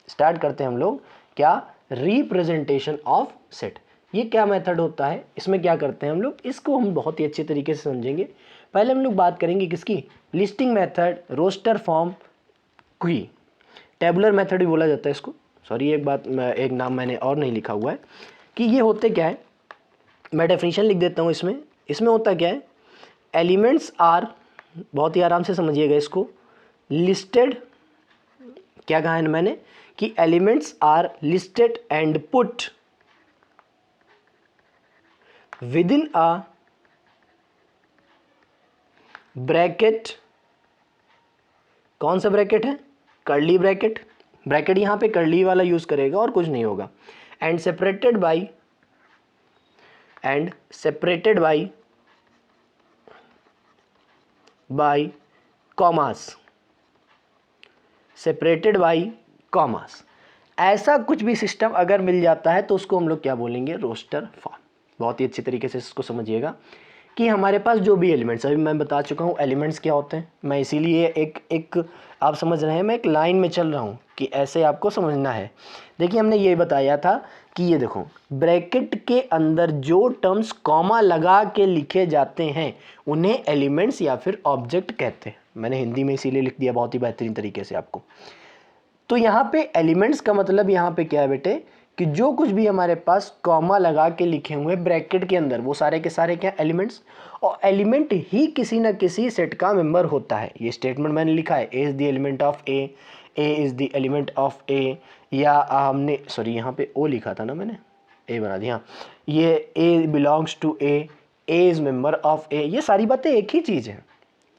स्टार्ट करते हैं हम लोग क्या? Representation of set. ये क्या मेथड होता है? इसमें क्या करते हैं हम लोग? इसको हम बहुत ही अच्छे तरीके से समझेंगे। पहले हम लोग बात करेंगे किसकी? लिस्टिंग मेथड, रोस्टर फॉर्म, क्वी। टेबुलर मेथड भी बोला जाता है इसको। सॉरी एक बात, एक नाम मैंने और नहीं लिखा हुआ है कि ये होते क्या है। मैं डेफिनेशन लिख देता हूँ इसमें। इसमें होता क्या है? एलिमेंट्स आर, बहुत ही आराम से समझिएगा इसको, लिस्टेड। क्या कहा है मैंने? कि elements are listed and put within a bracket. कौन सा ब्रैकेट है? Curly bracket. ब्रैकेट यहां पे कर्ली वाला यूज करेगा और कुछ नहीं होगा। And separated by commas, separated by commas. ऐसा कुछ भी सिस्टम अगर मिल जाता है तो उसको हम लोग क्या बोलेंगे? Roster form. बहुत ही अच्छी तरीके से इसको समझिएगा कि हमारे पास जो भी एलिमेंट्स, अभी मैं बता चुका हूँ एलिमेंट्स क्या होते हैं। मैं इसीलिए एक आप समझ रहे हैं, मैं एक लाइन में चल रहा हूँ कि ऐसे आपको समझना है। देखिए हमने ये बताया था कि ये देखो, ब्रैकेट के अंदर जो टर्म्स कॉमा लगा के लिखे जाते हैं उन्हें एलिमेंट्स या फिर ऑब्जेक्ट कहते हैं। मैंने हिंदी में इसीलिए लिख दिया बहुत ही बेहतरीन तरीके से आपको। तो यहाँ पे एलिमेंट्स का मतलब यहाँ पे क्या है बेटे? कि जो कुछ भी हमारे पास कॉमा लगा के लिखे हुए ब्रैकेट के अंदर वो सारे के सारे क्या? एलिमेंट्स। और एलिमेंट ही किसी ना किसी सेट का मेंबर होता है। ये स्टेटमेंट मैंने लिखा है, A is the element of A is the element of A. या हमने सॉरी यहाँ पे ओ लिखा था ना, मैंने ए बना दिया। ये A belongs to A is member of A. ये सारी बातें एक ही चीज़ है,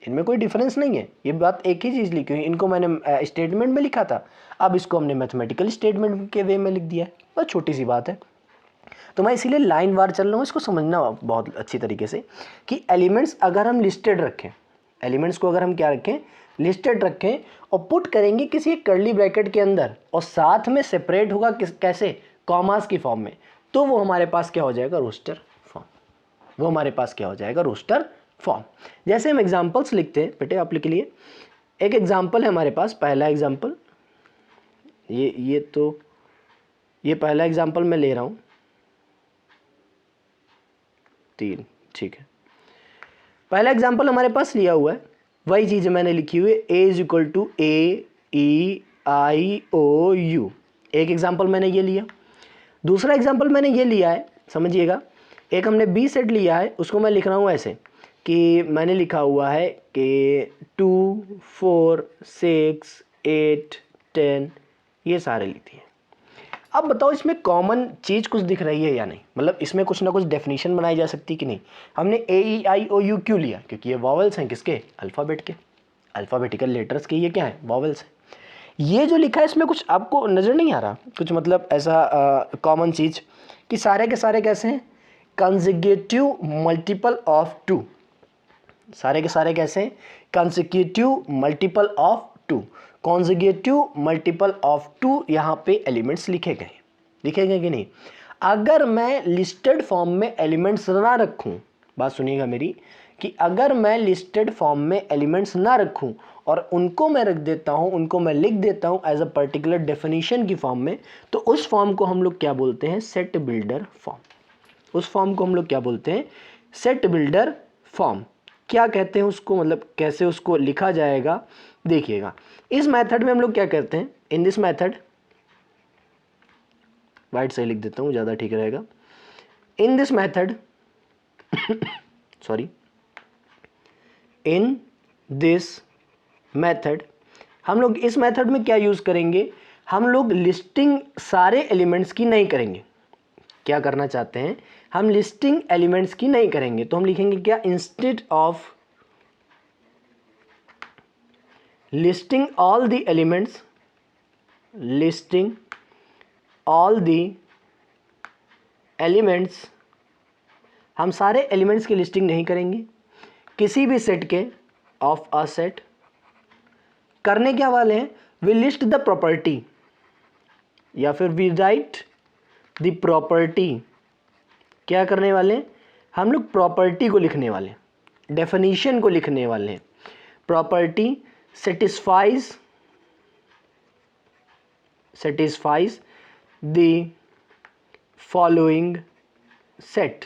इनमें कोई डिफरेंस नहीं है। ये बात एक ही चीज़ लिखी हुई, इनको मैंने स्टेटमेंट में लिखा था, अब इसको हमने मैथमेटिकल स्टेटमेंट के वे में लिख दिया है। बस छोटी सी बात है। तो मैं इसीलिए लाइन वार चल रहा हूँ, इसको समझना बहुत अच्छी तरीके से कि एलिमेंट्स अगर हम लिस्टेड रखें, एलिमेंट्स को अगर हम क्या रखें? लिस्टेड रखें और पुट करेंगे किसी कर्ली ब्रैकेट के अंदर और साथ में सेपरेट होगा कैसे? कॉमास की फॉर्म में, तो वो हमारे पास क्या हो जाएगा? Roster form. वो हमारे पास क्या हो जाएगा? Roster form. जैसे हम एग्जांपल्स लिखते हैं बेटे आप लोग के लिए, एक एग्जांपल है हमारे पास। पहला एग्जांपल ये पहला एग्जांपल मैं ले रहा हूं। 3, ठीक है। पहला एग्जाम्पल हमारे पास लिया हुआ है, वही चीज़ मैंने लिखी हुई है, A is equal to AEIOU। एक एग्जाम्पल मैंने ये लिया। दूसरा एग्जाम्पल मैंने ये लिया है, समझिएगा, एक हमने B सेट लिया है, उसको मैं लिख रहा हूँ ऐसे कि मैंने लिखा हुआ है कि 2, 4, 6, 8, 10, ये सारे लिखती है। अब बताओ इसमें कॉमन चीज़ कुछ दिख रही है या नहीं, मतलब इसमें कुछ ना कुछ डेफिनेशन बनाई जा सकती कि नहीं। हमने AEIOU क्यों लिया? क्योंकि ये वॉवेल्स हैं, किसके? अल्फ़ाबेट के, अल्फ़ाबेटिकल लेटर्स के, ये क्या है? वॉवेल्स हैं। ये जो लिखा है इसमें कुछ आपको नज़र नहीं आ रहा कुछ, मतलब ऐसा कॉमन चीज़ कि सारे के सारे कैसे हैं? Consecutive multiple of 2। सारे के सारे कैसे हैं? Consecutive multiple of 2। कॉन्जिगेटिव multiple of 2 यहाँ पे एलिमेंट्स लिखे गए कि नहीं? अगर मैं लिस्टेड फॉर्म में एलिमेंट्स ना रखूं, बात सुनिएगा मेरी, कि अगर मैं लिस्टेड फॉर्म में एलिमेंट्स ना रखूं और उनको मैं रख देता हूं, उनको मैं लिख देता हूं एज अ पर्टिकुलर डेफिनेशन की फॉर्म में, तो उस फॉर्म को हम लोग क्या बोलते हैं? Set builder form. उस फॉर्म को हम लोग क्या बोलते हैं? Set builder form. क्या कहते हैं उसको, मतलब कैसे उसको लिखा जाएगा, देखिएगा। इस मेथड में हम लोग क्या करते हैं? इन दिस मेथड, वाइट से लिख देता हूँ, ज़्यादा ठीक रहेगा। In this method sorry, in this method, हम लोग इस मेथड में क्या यूज़ करेंगे? हम लोग लिस्टिंग सारे एलिमेंट्स की नहीं करेंगे। क्या करना चाहते हैं? हम लिस्टिंग एलिमेंट्स की नहीं करेंगे, तो हम लिखेंगे क्या? Instead of listing all the elements, listing all the elements, हम सारे एलिमेंट्स की लिस्टिंग नहीं करेंगे किसी भी सेट के, ऑफ अ सेट। करने क्या वाले हैं? वी लिस्ट द प्रॉपर्टी, या फिर वी राइट द प्रॉपर्टी। क्या करने वाले हैं? हम लोग प्रॉपर्टी को लिखने वाले हैं, डेफिनेशन को लिखने वाले हैं। Property satisfies the following set,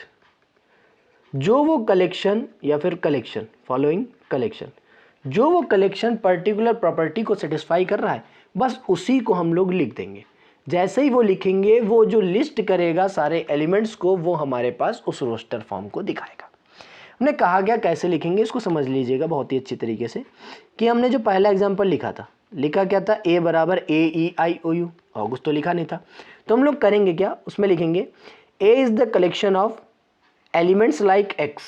जो वो कलेक्शन, या फिर कलेक्शन, फॉलोइंग कलेक्शन, जो वो कलेक्शन पर्टिकुलर प्रॉपर्टी को सेटिस्फाई कर रहा है, बस उसी को हम लोग लिख देंगे। जैसे ही वो लिखेंगे, वो जो लिस्ट करेगा सारे एलिमेंट्स को, वो हमारे पास उस रोस्टर फॉर्म को दिखाएगा। हमने कहा गया कैसे लिखेंगे, इसको समझ लीजिएगा बहुत ही अच्छी तरीके से, कि हमने जो पहला एग्जांपल लिखा था, लिखा क्या था? A बराबर AEIOU, और कुछ तो लिखा नहीं था। तो हम लोग करेंगे क्या? उसमें लिखेंगे A is the collection of elements like X।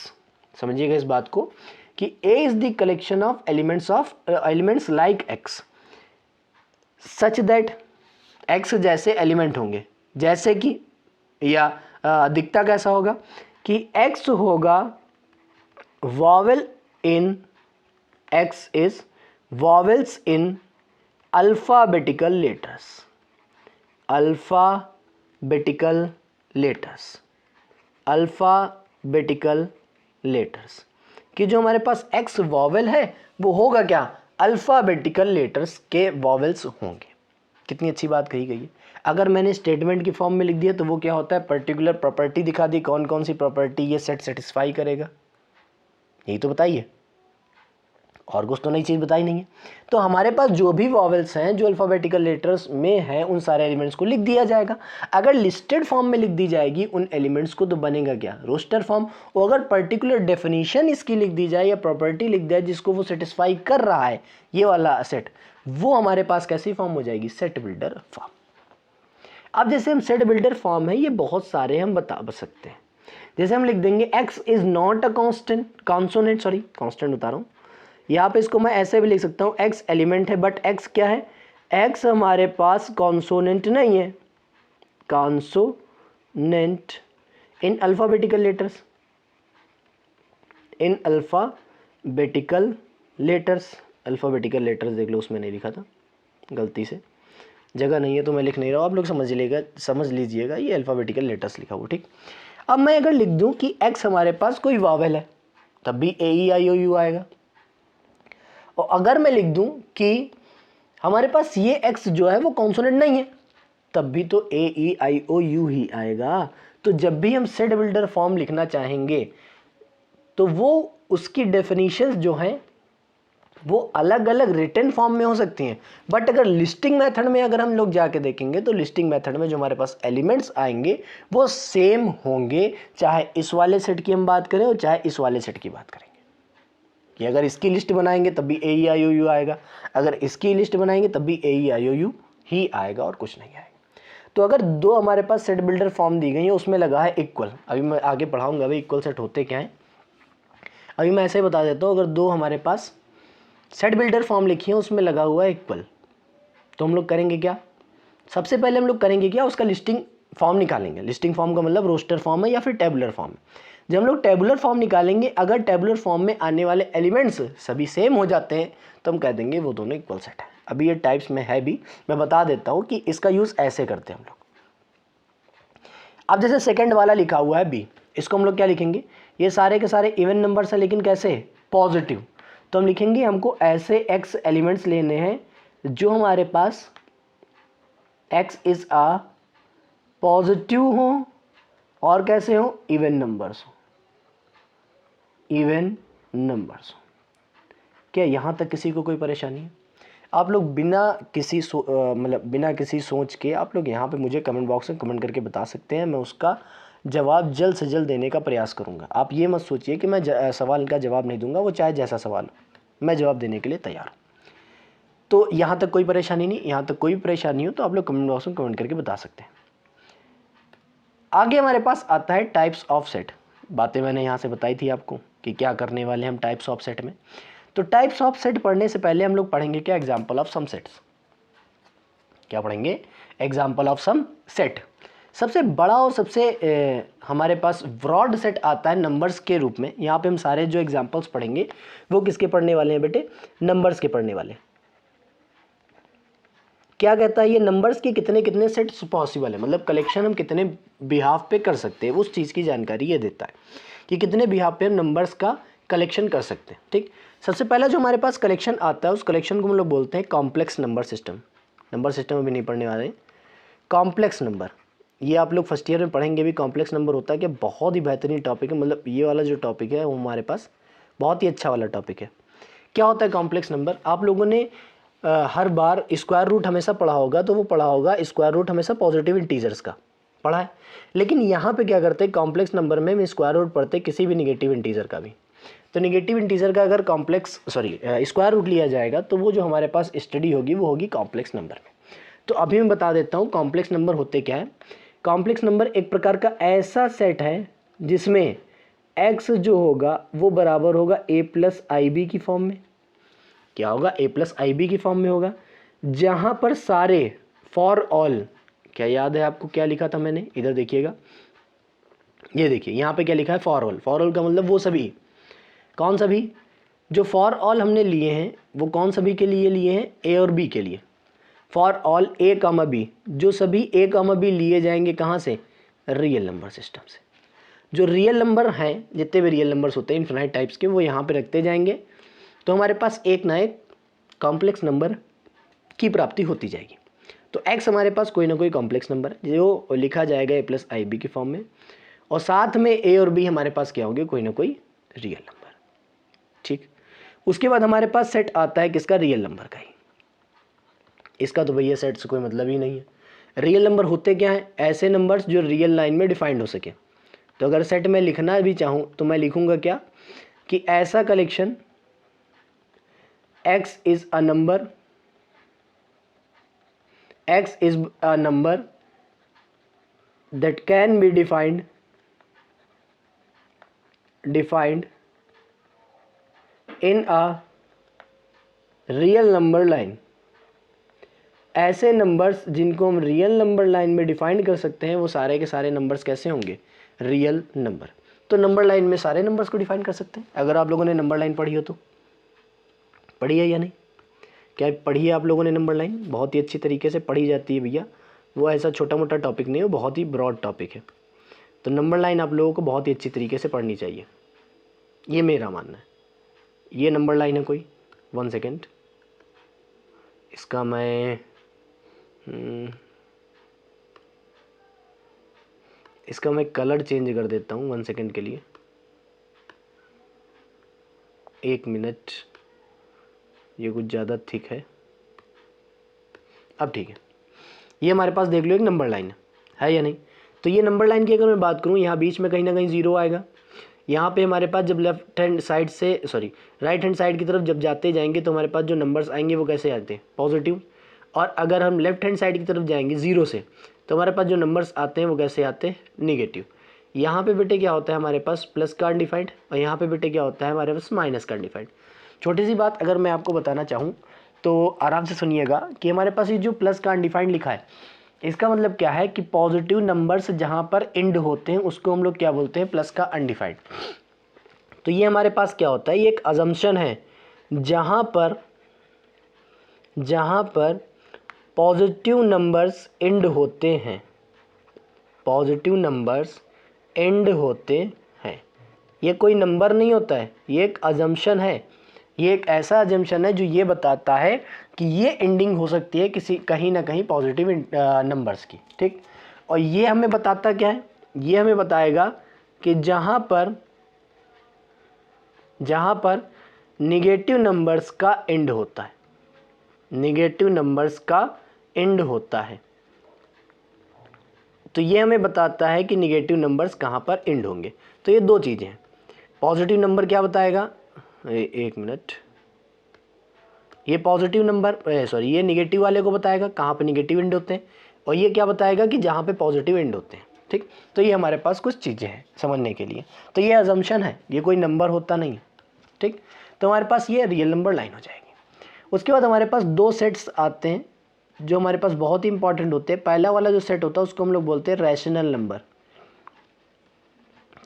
समझिएगा इस बात को कि A is the collection of elements like X, such that X जैसे एलिमेंट होंगे, जैसे कि, या दिखता कैसा होगा कि X होगा vowel in, X is vowels in alphabetical letters, alphabetical letters, alphabetical letters, कि जो हमारे पास X vowel है वो होगा क्या? अल्फ़ाबेटिकल लेटर्स के वॉवेल्स होंगे। कितनी अच्छी बात कही गई है। अगर मैंने स्टेटमेंट की फॉर्म में लिख दिया तो वो क्या होता है? पर्टिकुलर प्रॉपर्टी दिखा दी, कौन कौन सी प्रॉपर्टी ये सेट सेटिस्फाई करेगा, यही तो बताइए, और कुछ तो नई चीज़ बताई नहीं है। तो हमारे पास जो भी वॉवेल्स हैं जो अल्फ़ाबेटिकल लेटर्स में हैं, उन सारे एलिमेंट्स को लिख दिया जाएगा। अगर लिस्टेड फॉर्म में लिख दी जाएगी उन एलिमेंट्स को, तो बनेगा क्या? Roster form. और अगर पर्टिकुलर डेफिनेशन इसकी लिख दी जाए या प्रॉपर्टी लिख दिया जिसको वो सेटिस्फाई कर रहा है, ये वाला सेट, वो हमारे पास कैसी फॉर्म हो जाएगी? Set builder form. अब जैसे हम सेट बिल्डर फॉर्म है, ये बहुत सारे हम बता सकते हैं। जैसे हम लिख देंगे x is not a consonant, sorry constant बता रहा हूँ। यहाँ पे इसको मैं ऐसे भी लिख सकता हूँ, x एलिमेंट है, बट x क्या है? x हमारे पास कॉन्सोनेंट नहीं है, consonant in alphabetical letters, in alphabetical letters. Alphabetical letters देख लो, उसमें नहीं लिखा था, गलती से, जगह नहीं है तो मैं लिख नहीं रहा हूँ, आप लोग समझ लीजिएगा, ये अल्फ़ाबेटिकल लेटर्स लिखा हुआ, ठीक। अब मैं अगर लिख दूं कि x हमारे पास कोई वावेल है, तब भी AEIOU आएगा। और अगर मैं लिख दूं कि हमारे पास ये x जो है वो कॉन्सोनेंट नहीं है, तब भी तो AEIOU ही आएगा। तो जब भी हम सेट बिल्डर फॉर्म लिखना चाहेंगे तो वो उसकी डेफिनेशंस जो हैं वो अलग अलग रिटन फॉर्म में हो सकती हैं, बट अगर लिस्टिंग मेथड में अगर हम लोग जाके देखेंगे तो लिस्टिंग मेथड में जो हमारे पास एलिमेंट्स आएंगे वो सेम होंगे, चाहे इस वाले सेट की हम बात करें और चाहे इस वाले सेट की बात करेंगे। कि अगर इसकी लिस्ट बनाएंगे तब भी AEIOU आएगा, अगर इसकी लिस्ट बनाएंगे तब भी AEIOU ही आएगा और कुछ नहीं आएगा। तो अगर दो हमारे पास सेट बिल्डर फॉर्म दी गई है, उसमें लगा है इक्वल, अभी मैं आगे पढ़ाऊंगा अभी इक्वल सेट होते क्या हैं, अभी मैं ऐसे ही बता देता हूँ। अगर दो हमारे पास सेट बिल्डर फॉर्म लिखी है उसमें लगा हुआ है इक्वल, तो हम लोग करेंगे क्या, सबसे पहले हम लोग करेंगे क्या, उसका लिस्टिंग फॉर्म निकालेंगे। लिस्टिंग फॉर्म का मतलब रोस्टर फॉर्म है या फिर टेबुलर फॉर्म है। जब हम लोग टेबुलर फॉर्म निकालेंगे, अगर टेबुलर फॉर्म में आने वाले एलिमेंट्स सभी सेम हो जाते हैं तो हम कह देंगे वो दोनों इक्वल सेट है। अभी ये टाइप्स में है भी, मैं बता देता हूँ कि इसका यूज़ ऐसे करते हैं हम लोग। अब जैसे सेकंड वाला लिखा हुआ है बी, इसको हम लोग क्या लिखेंगे, ये सारे के सारे इवन नंबर्स हैं लेकिन कैसे, पॉजिटिव। तो हम लिखेंगे हमको ऐसे x एलिमेंट्स लेने हैं जो हमारे पास x इज आ पॉजिटिव हो और कैसे हो, इवन नंबर्स हो, इवन नंबर्स हो। क्या यहाँ तक किसी को कोई परेशानी है? आप लोग बिना किसी मतलब बिना किसी सोच के आप लोग यहाँ पे मुझे कमेंट बॉक्स में कमेंट करके बता सकते हैं, मैं उसका जवाब जल्द से जल्द देने का प्रयास करूँगा। आप ये मत सोचिए कि मैं सवाल का जवाब नहीं दूंगा, वो चाहे जैसा सवाल हो, मैं जवाब देने के लिए तैयार हूँ। तो यहाँ तक कोई परेशानी नहीं, यहाँ तक कोई परेशानी हो तो आप लोग कमेंट बॉक्स में कमेंट करके बता सकते हैं। आगे हमारे पास आता है टाइप्स ऑफ सेट। बातें मैंने यहाँ से बताई थी आपको कि क्या करने वाले हम टाइप्स ऑफ सेट में। तो टाइप्स ऑफ सेट पढ़ने से पहले हम लोग पढ़ेंगे क्या, एग्जाम्पल ऑफ सम सेट्स। क्या पढ़ेंगे, एग्जाम्पल ऑफ सम सेट। सबसे बड़ा और सबसे हमारे पास ब्रॉड सेट आता है नंबर्स के रूप में। यहाँ पे हम सारे जो एग्जाम्पल्स पढ़ेंगे वो किसके पढ़ने वाले हैं बेटे, नंबर्स के पढ़ने वाले। क्या कहता है ये, नंबर्स के कितने कितने सेट्स पॉसिबल है, मतलब कलेक्शन हम कितने बिहाफ पे कर सकते हैं, उस चीज़ की जानकारी ये देता है कि कितने बिहाफ पे हम नंबर्स का कलेक्शन कर सकते हैं। ठीक, सबसे पहला जो हमारे पास कलेक्शन आता है उस कलेक्शन को हम लोग बोलते हैं complex number system. Number system अभी नहीं पढ़ने वाले, कॉम्प्लेक्स नंबर ये आप लोग फर्स्ट ईयर में पढ़ेंगे भी। कॉम्प्लेक्स नंबर होता है कि बहुत ही बेहतरीन टॉपिक है, मतलब ये वाला जो टॉपिक है वो हमारे पास बहुत ही अच्छा वाला टॉपिक है। क्या होता है कॉम्प्लेक्स नंबर, आप लोगों ने हर बार स्क्वायर रूट हमेशा पढ़ा होगा, तो वो पढ़ा होगा स्क्वायर रूट हमेशा पॉजिटिव इंटीजर्स का पढ़ा है। लेकिन यहाँ पे क्या करते हैं, कॉम्प्लेक्स नंबर में स्क्वायर रूट पढ़ते किसी भी निगेटिव इंटीजर का भी। तो निगेटिव इंटीजर का अगर स्क्वायर रूट लिया जाएगा तो वो जो हमारे पास स्टडी होगी वो होगी कॉम्प्लेक्स नंबर में। तो अभी मैं बता देता हूँ कॉम्प्लेक्स नंबर होते क्या है। कॉम्प्लेक्स नंबर एक प्रकार का ऐसा सेट है जिसमें x जो होगा वो बराबर होगा a+ib की फॉर्म में। क्या होगा, a+ib की फॉर्म में होगा, जहां पर सारे फॉर ऑल, क्या याद है आपको क्या लिखा था मैंने, इधर देखिएगा, ये देखिए यहाँ पे क्या लिखा है, फॉर ऑल। फॉर ऑल का मतलब वो सभी, कौन सभी, जो फॉर ऑल हमने लिए हैं वो कौन सभी के लिए लिए हैं, ए और बी के लिए। For all A comma B, जो सभी ए कॉमा बी लिए जाएंगे कहाँ से, रियल नंबर सिस्टम से। जो रियल नंबर हैं, जितने भी रियल नंबर्स होते हैं इनफिनाइट टाइप्स के, वो यहाँ पे रखते जाएंगे, तो हमारे पास एक ना एक कॉम्प्लेक्स नंबर की प्राप्ति होती जाएगी। तो x हमारे पास कोई ना कोई कॉम्प्लेक्स नंबर जो लिखा जाएगा a+ib की फॉर्म में, और साथ में a और b हमारे पास क्या होंगे, कोई ना कोई रियल नंबर। ठीक, उसके बाद हमारे पास सेट आता है किसका, रियल नंबर का ही। इसका तो भैया सेट से कोई मतलब ही नहीं है। रियल नंबर होते क्या हैं, ऐसे नंबर्स जो रियल लाइन में डिफाइंड हो सके। तो अगर सेट में लिखना भी चाहूँ तो मैं लिखूँगा क्या, कि ऐसा collection x is a number, x is a number that can be defined in a real number line। ऐसे नंबर्स जिनको हम रियल नंबर लाइन में डिफाइन कर सकते हैं वो सारे के सारे नंबर्स कैसे होंगे, रियल नंबर। तो नंबर लाइन में सारे नंबर्स को डिफाइन कर सकते हैं। अगर आप लोगों ने नंबर लाइन पढ़ी हो तो, पढ़ी है या नहीं, क्या पढ़ी है आप लोगों ने नंबर लाइन, बहुत ही अच्छी तरीके से पढ़ी जाती है भैया, वो ऐसा छोटा मोटा टॉपिक नहीं है, बहुत ही ब्रॉड टॉपिक है। तो नंबर लाइन आप लोगों को बहुत ही अच्छी तरीके से पढ़नी चाहिए, ये मेरा मानना है। ये नंबर लाइन है कोई, 1 सेकेंड, इसका मैं इसका मैं कलर चेंज कर देता हूँ 1 सेकेंड के लिए, 1 मिनट, ये कुछ ज़्यादा थिक है। अब ठीक है, ये हमारे पास देख लो एक नंबर लाइन है या नहीं। तो ये नंबर लाइन की अगर मैं बात करूँ, यहाँ बीच में कहीं ना कहीं 0 आएगा। यहाँ पे हमारे पास जब लेफ्ट हैंड साइड से राइट हैंड साइड की तरफ जब जाते जाएंगे तो हमारे पास जो नंबर्स आएंगे वो कैसे आते हैं, पॉजिटिव। और अगर हम लेफ्ट हैंड साइड की तरफ जाएंगे 0 से, तो हमारे पास जो नंबर्स आते हैं वो कैसे आते हैं, निगेटिव। यहाँ पे बेटे क्या होता है हमारे पास प्लस का अनडिफाइंड, और यहाँ पे बेटे क्या होता है हमारे पास माइनस का अनडिफाइंड। छोटी सी बात अगर मैं आपको बताना चाहूँ तो आराम से सुनिएगा कि हमारे पास ये जो प्लस का अनडिफाइंड लिखा है, इसका मतलब क्या है कि पॉजिटिव नंबर्स जहाँ पर एंड होते हैं उसको हम लोग क्या बोलते हैं, प्लस का अनडिफाइंड। तो ये हमारे पास क्या होता है, ये एक अजम्पशन है जहाँ पर पॉजिटिव नंबर्स एंड होते हैं, पॉजिटिव नंबर्स एंड होते हैं। ये कोई नंबर नहीं होता है, ये एक अजम्पशन है। ये एक ऐसा अजम्पशन है जो ये बताता है कि ये एंडिंग हो सकती है किसी कहीं ना कहीं पॉजिटिव नंबर्स की, ठीक। और ये हमें बताता क्या है, ये हमें बताएगा कि जहाँ पर निगेटिव नंबर्स का एंड होता है, निगेटिव नंबर्स का एंड होता है, तो ये हमें बताता है कि निगेटिव नंबर्स कहाँ पर एंड होंगे। तो ये दो चीज़ें हैं। पॉजिटिव नंबर क्या बताएगा, 1 मिनट, ये पॉजिटिव नंबर ये निगेटिव वाले को बताएगा कहाँ पे निगेटिव एंड होते हैं, और ये क्या बताएगा कि जहाँ पे पॉजिटिव एंड होते हैं, ठीक। तो ये हमारे पास कुछ चीज़ें हैं समझने के लिए। तो ये अजम्पशन है, ये कोई नंबर होता नहीं है, ठीक। तो हमारे पास ये रियल नंबर लाइन हो जाएगी। उसके बाद हमारे पास 2 सेट्स आते हैं जो हमारे पास बहुत ही इंपॉर्टेंट होते हैं। पहला वाला जो सेट होता है उसको हम लोग बोलते हैं रैशनल नंबर।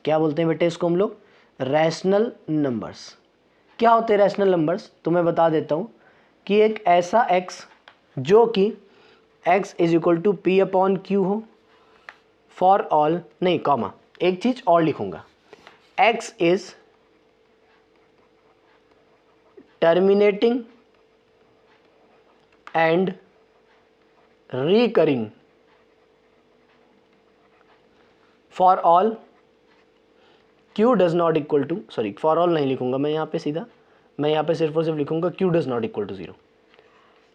क्या बोलते हैं बेटे इसको हम लोग, रैशनल नंबर्स। क्या होते हैं रैशनल नंबर्स, तो मैं बता देता हूँ कि एक ऐसा x जो कि x is equal to P upon Q हो फॉर ऑल, नहीं कॉमा, एक चीज और लिखूंगा, x is terminating and recurring for all q does not equal to, sorry for all नहीं लिखूंगा मैं यहाँ पे सीधा, मैं यहाँ पे सिर्फ और सिर्फ लिखूंगा q does not equal to 0।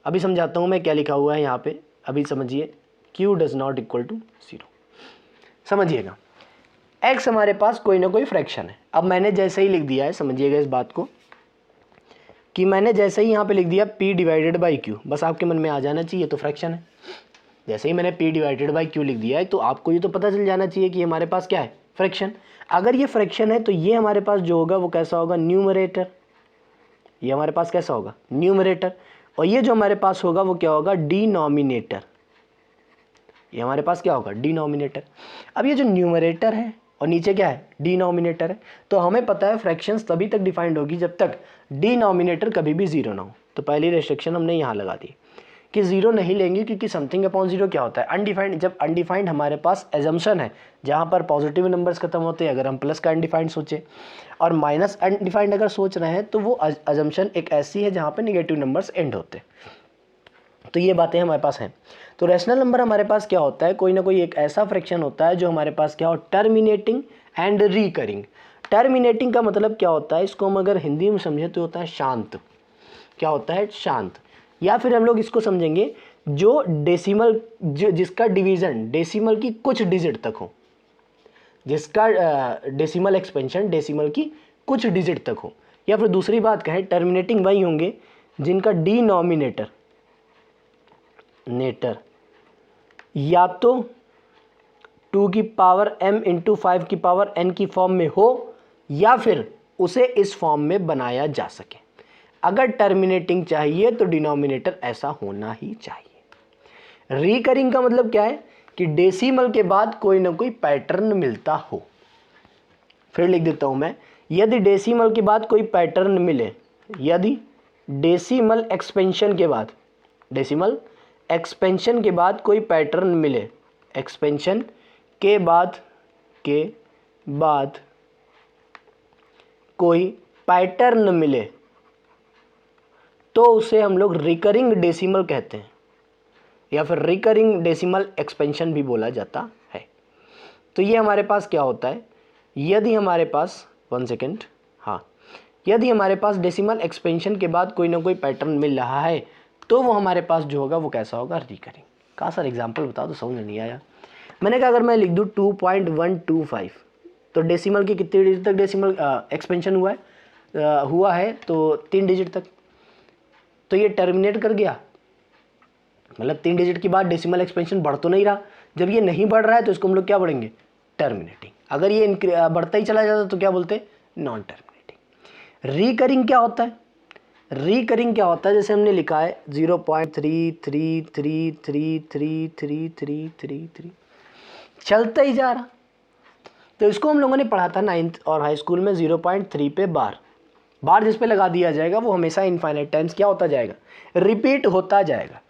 अभी समझाता हूँ मैं क्या लिखा हुआ है यहाँ पे, अभी समझिए, q does not equal to 0। समझिएगा x हमारे पास कोई ना कोई फ्रैक्शन है। अब मैंने जैसे ही लिख दिया है, समझिएगा इस बात को, कि मैंने जैसे ही यहाँ पे लिख दिया p डिवाइडेड बाई q, बस आपके मन में आ जाना चाहिए तो फ्रैक्शन है। जैसे ही मैंने p डिवाइडेड बाई q लिख दिया है तो आपको ये तो पता चल जाना चाहिए कि हमारे पास क्या है, फ्रैक्शन। अगर ये फ्रैक्शन है तो ये हमारे पास जो होगा वो कैसा होगा, न्यूमरेटर। ये हमारे पास कैसा होगा, न्यूमरेटर। और ये जो हमारे पास होगा वो क्या होगा, डिनोमिनेटर। ये हमारे पास क्या होगा, डिनोमिनेटर। अब ये जो न्यूमरेटर है और नीचे क्या है, डिनोमिनेटर है, तो हमें पता है फ्रैक्शंस तभी तक डिफाइंड होगी जब तक डिनोमिनेटर कभी भी 0 ना हो। तो पहली रेस्ट्रिक्शन हमने यहाँ लगा दी कि 0 नहीं लेंगे, क्योंकि समथिंग अपॉन 0 क्या होता है, अनडिफाइंड। जब अनडिफाइंड हमारे पास एजम्पशन है जहाँ पर पॉजिटिव नंबर्स खत्म होते हैं, अगर हम प्लस का अनडिफाइंड सोचें और माइनस अनडिफाइंड अगर सोच रहे हैं, तो वो एजम्पशन एक ऐसी है जहाँ पर निगेटिव नंबर्स एंड होते हैं। तो ये बातें हमारे पास हैं। तो रैशनल नंबर हमारे पास क्या होता है, कोई ना कोई एक ऐसा फ्रैक्शन होता है जो हमारे पास क्या हो, टर्मिनेटिंग एंड रिकरिंग। टर्मिनेटिंग का मतलब क्या होता है, इसको हम अगर हिंदी में समझे तो होता है शांत। क्या होता है, शांत। या फिर हम लोग इसको समझेंगे जो डेसिमल, जिसका डिवीजन डेसिमल की कुछ डिजिट तक हो, जिसका डेसिमल एक्सपेंशन डेसिमल की कुछ डिजिट तक हो। या फिर दूसरी बात कहें, टर्मिनेटिंग वही होंगे जिनका डिनोमिनेटर या तो 2 की पावर m इंटू 5 की पावर n की फॉर्म में हो, या फिर उसे इस फॉर्म में बनाया जा सके। अगर टर्मिनेटिंग चाहिए तो डिनोमिनेटर ऐसा होना ही चाहिए। रिकरिंग का मतलब क्या है कि डेसिमल के बाद कोई ना कोई पैटर्न मिलता हो। फिर लिख देता हूं मैं, यदि डेसिमल के बाद कोई पैटर्न मिले, यदि डेसिमल एक्सपेंशन के बाद, डेसिमल एक्सपेंशन के बाद कोई पैटर्न मिले, एक्सपेंशन के बाद कोई पैटर्न मिले, तो उसे हम लोग रिकरिंग डेसिमल कहते हैं, या फिर रिकरिंग डेसिमल एक्सपेंशन भी बोला जाता है। तो ये हमारे पास क्या होता है, यदि हमारे पास 1 सेकेंड, हाँ, यदि हमारे पास डेसिमल एक्सपेंशन के बाद कोई ना कोई पैटर्न मिल रहा है तो वो हमारे पास जो होगा वो कैसा होगा, रिकरिंग। कहा सर एग्जाम्पल बताओ तो समझ में नहीं आया। मैंने कहा अगर मैं लिख दूँ 2.125 तो डेसिमल की कितनी डिजिट तक डेसिमल एक्सपेंशन हुआ है तो 3 डिजिट तक, तो ये टर्मिनेट कर गया, मतलब 3 डिजिट के बाद डेसिमल एक्सपेंशन बढ़ तो नहीं रहा। जब ये नहीं बढ़ रहा है तो इसको हम लोग क्या पढ़ेंगे, टर्मिनेटिंग। अगर ये बढ़ता ही चला जाता तो क्या बोलते हैं, नॉन टर्मिनेटिंग। रिकरिंग क्या होता है, रिकरिंग क्या होता है, जैसे हमने लिखा है 0.33333333 चलता ही जा रहा, तो इसको हम लोगों ने पढ़ा था 9th और हाई स्कूल में 0.3 पे बार जिस पे लगा दिया जाएगा वो हमेशा इनफाइनाइट टाइम्स क्या होता जाएगा, रिपीट होता जाएगा।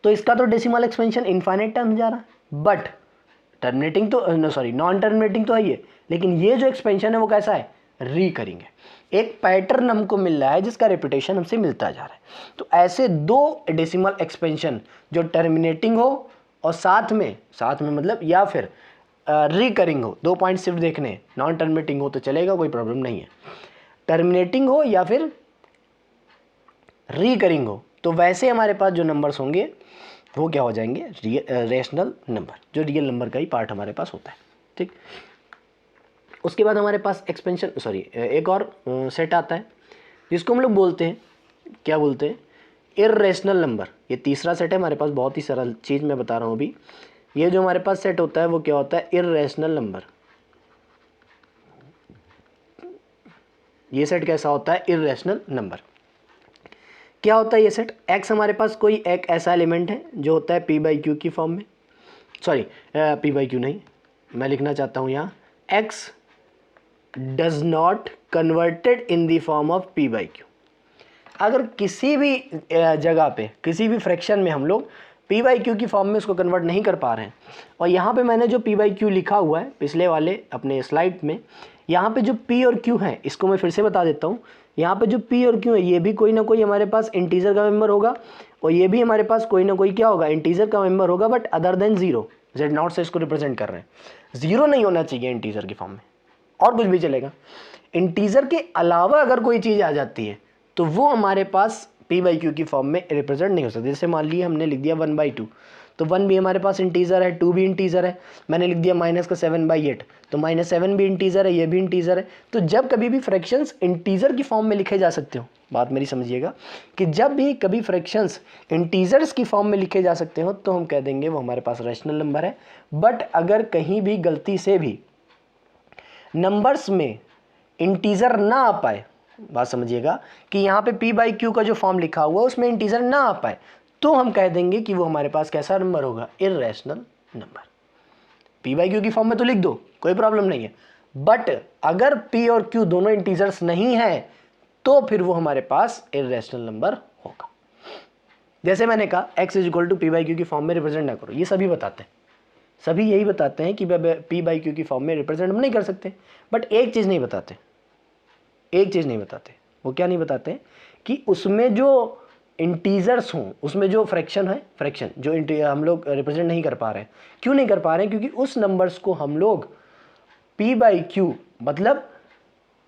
तो इसका तो डेसिमल एक्सपेंशन इनफाइनाइट टाइम्स जा रहा है, बट टर्मिनेटिंग तो नॉन टर्मिनेटिंग तो है ये, लेकिन ये जो एक्सपेंशन है वो कैसा है, रिकरिंग है। एक पैटर्न हमको मिल रहा है जिसका रेपिटेशन हमसे मिलता जा रहा है। तो ऐसे दो डेसिमल एक्सपेंशन जो टर्मिनेटिंग हो और साथ में मतलब या फिर रिकरिंग हो, 2 पॉइंट सिर्फ देखने, नॉन टर्मिनेटिंग हो तो चलेगा, कोई प्रॉब्लम नहीं है, टर्मिनेटिंग हो या फिर रिकरिंग हो, तो वैसे हमारे पास जो नंबर्स होंगे वो क्या हो जाएंगे, रेशनल नंबर, जो रियल नंबर का ही पार्ट हमारे पास होता है। ठीक, उसके बाद हमारे पास एक और सेट आता है जिसको हम लोग बोलते हैं, क्या बोलते हैं, इर्रेशनल नंबर। ये तीसरा सेट है हमारे पास, बहुत ही सरल चीज़ मैं बता रहा हूँ अभी। ये जो हमारे पास सेट होता है वो क्या होता है, इर्रेशनल नंबर। ये सेट कैसा होता है, इर्रेशनल नंबर। क्या होता है ये सेट, एक्स हमारे पास कोई एक ऐसा एलिमेंट है जो होता है पी बाई क्यू की फॉर्म में, पी बाई क्यू नहीं, मैं लिखना चाहता हूँ यहाँ x does not converted in the form of P by Q. अगर किसी भी जगह पे किसी भी फ्रैक्शन में हम लोग पी बाई क्यू की फॉर्म में उसको कन्वर्ट नहीं कर पा रहे हैं, और यहाँ पे मैंने जो पी बाई क्यू लिखा हुआ है पिछले वाले अपने स्लाइड में, यहाँ पे जो पी और क्यू है इसको मैं फिर से बता देता हूँ। यहाँ पे जो पी और क्यू है ये भी कोई ना कोई हमारे पास इंटीजर का मेंबर होगा, और ये भी हमारे पास कोई ना कोई क्या होगा, इंटीजर का मेंबर होगा, but other than zero. Z not से इसको रिप्रेजेंट कर रहे हैं, जीरो नहीं होना चाहिए इंटीजर की फॉर्म में, और कुछ भी चलेगा। इंटीजर के अलावा अगर कोई चीज़ आ जाती है तो वो हमारे पास पी बाई क्यू की फॉर्म में रिप्रेजेंट नहीं हो सकती। जैसे मान लिया हमने लिख दिया 1/2, तो 1 भी हमारे पास इंटीजर है, 2 भी इंटीजर है। मैंने लिख दिया -7/8, तो -7 भी इंटीजर है, ये भी इंटीजर है। तो जब कभी भी फ्रैक्शंस इंटीजर की फॉर्म में लिखे जा सकते हो, बात मेरी समझिएगा, कि जब भी कभी फ्रैक्शंस इंटीजर्स की फॉर्म में लिखे जा सकते हो तो हम कह देंगे वो हमारे पास रैशनल नंबर है। बट अगर कहीं भी गलती से भी नंबर्स में इंटीजर ना आ पाए, बात समझिएगा कि यहाँ पे p बाई क्यू का जो फॉर्म लिखा हुआ है उसमें इंटीजर ना आ पाए, तो हम कह देंगे कि वो हमारे पास कैसा नंबर होगा, irrational number. p by Q की फॉर्म में तो लिख दो, कोई प्रॉब्लम नहीं है, बट अगर p और q दोनों इंटीजर्स नहीं है तो फिर वो हमारे पास इर्रेशनल नंबर होगा। जैसे मैंने कहा x = p बाई क्यू की फॉर्म में रिप्रेजेंट ना करो, ये सभी बताते हैं, सभी यही बताते हैं कि p बाई क्यू की फॉर्म में रिप्रेजेंट हम नहीं कर सकते, बट एक चीज़ नहीं बताते, वो क्या नहीं बताते कि उसमें जो इंटीजर्स हों, उसमें जो फ्रैक्शन जो हम लोग रिप्रेजेंट नहीं कर पा रहे हैं। क्यों नहीं कर पा रहे हैं, क्योंकि उस नंबर्स को हम लोग p बाई क्यू मतलब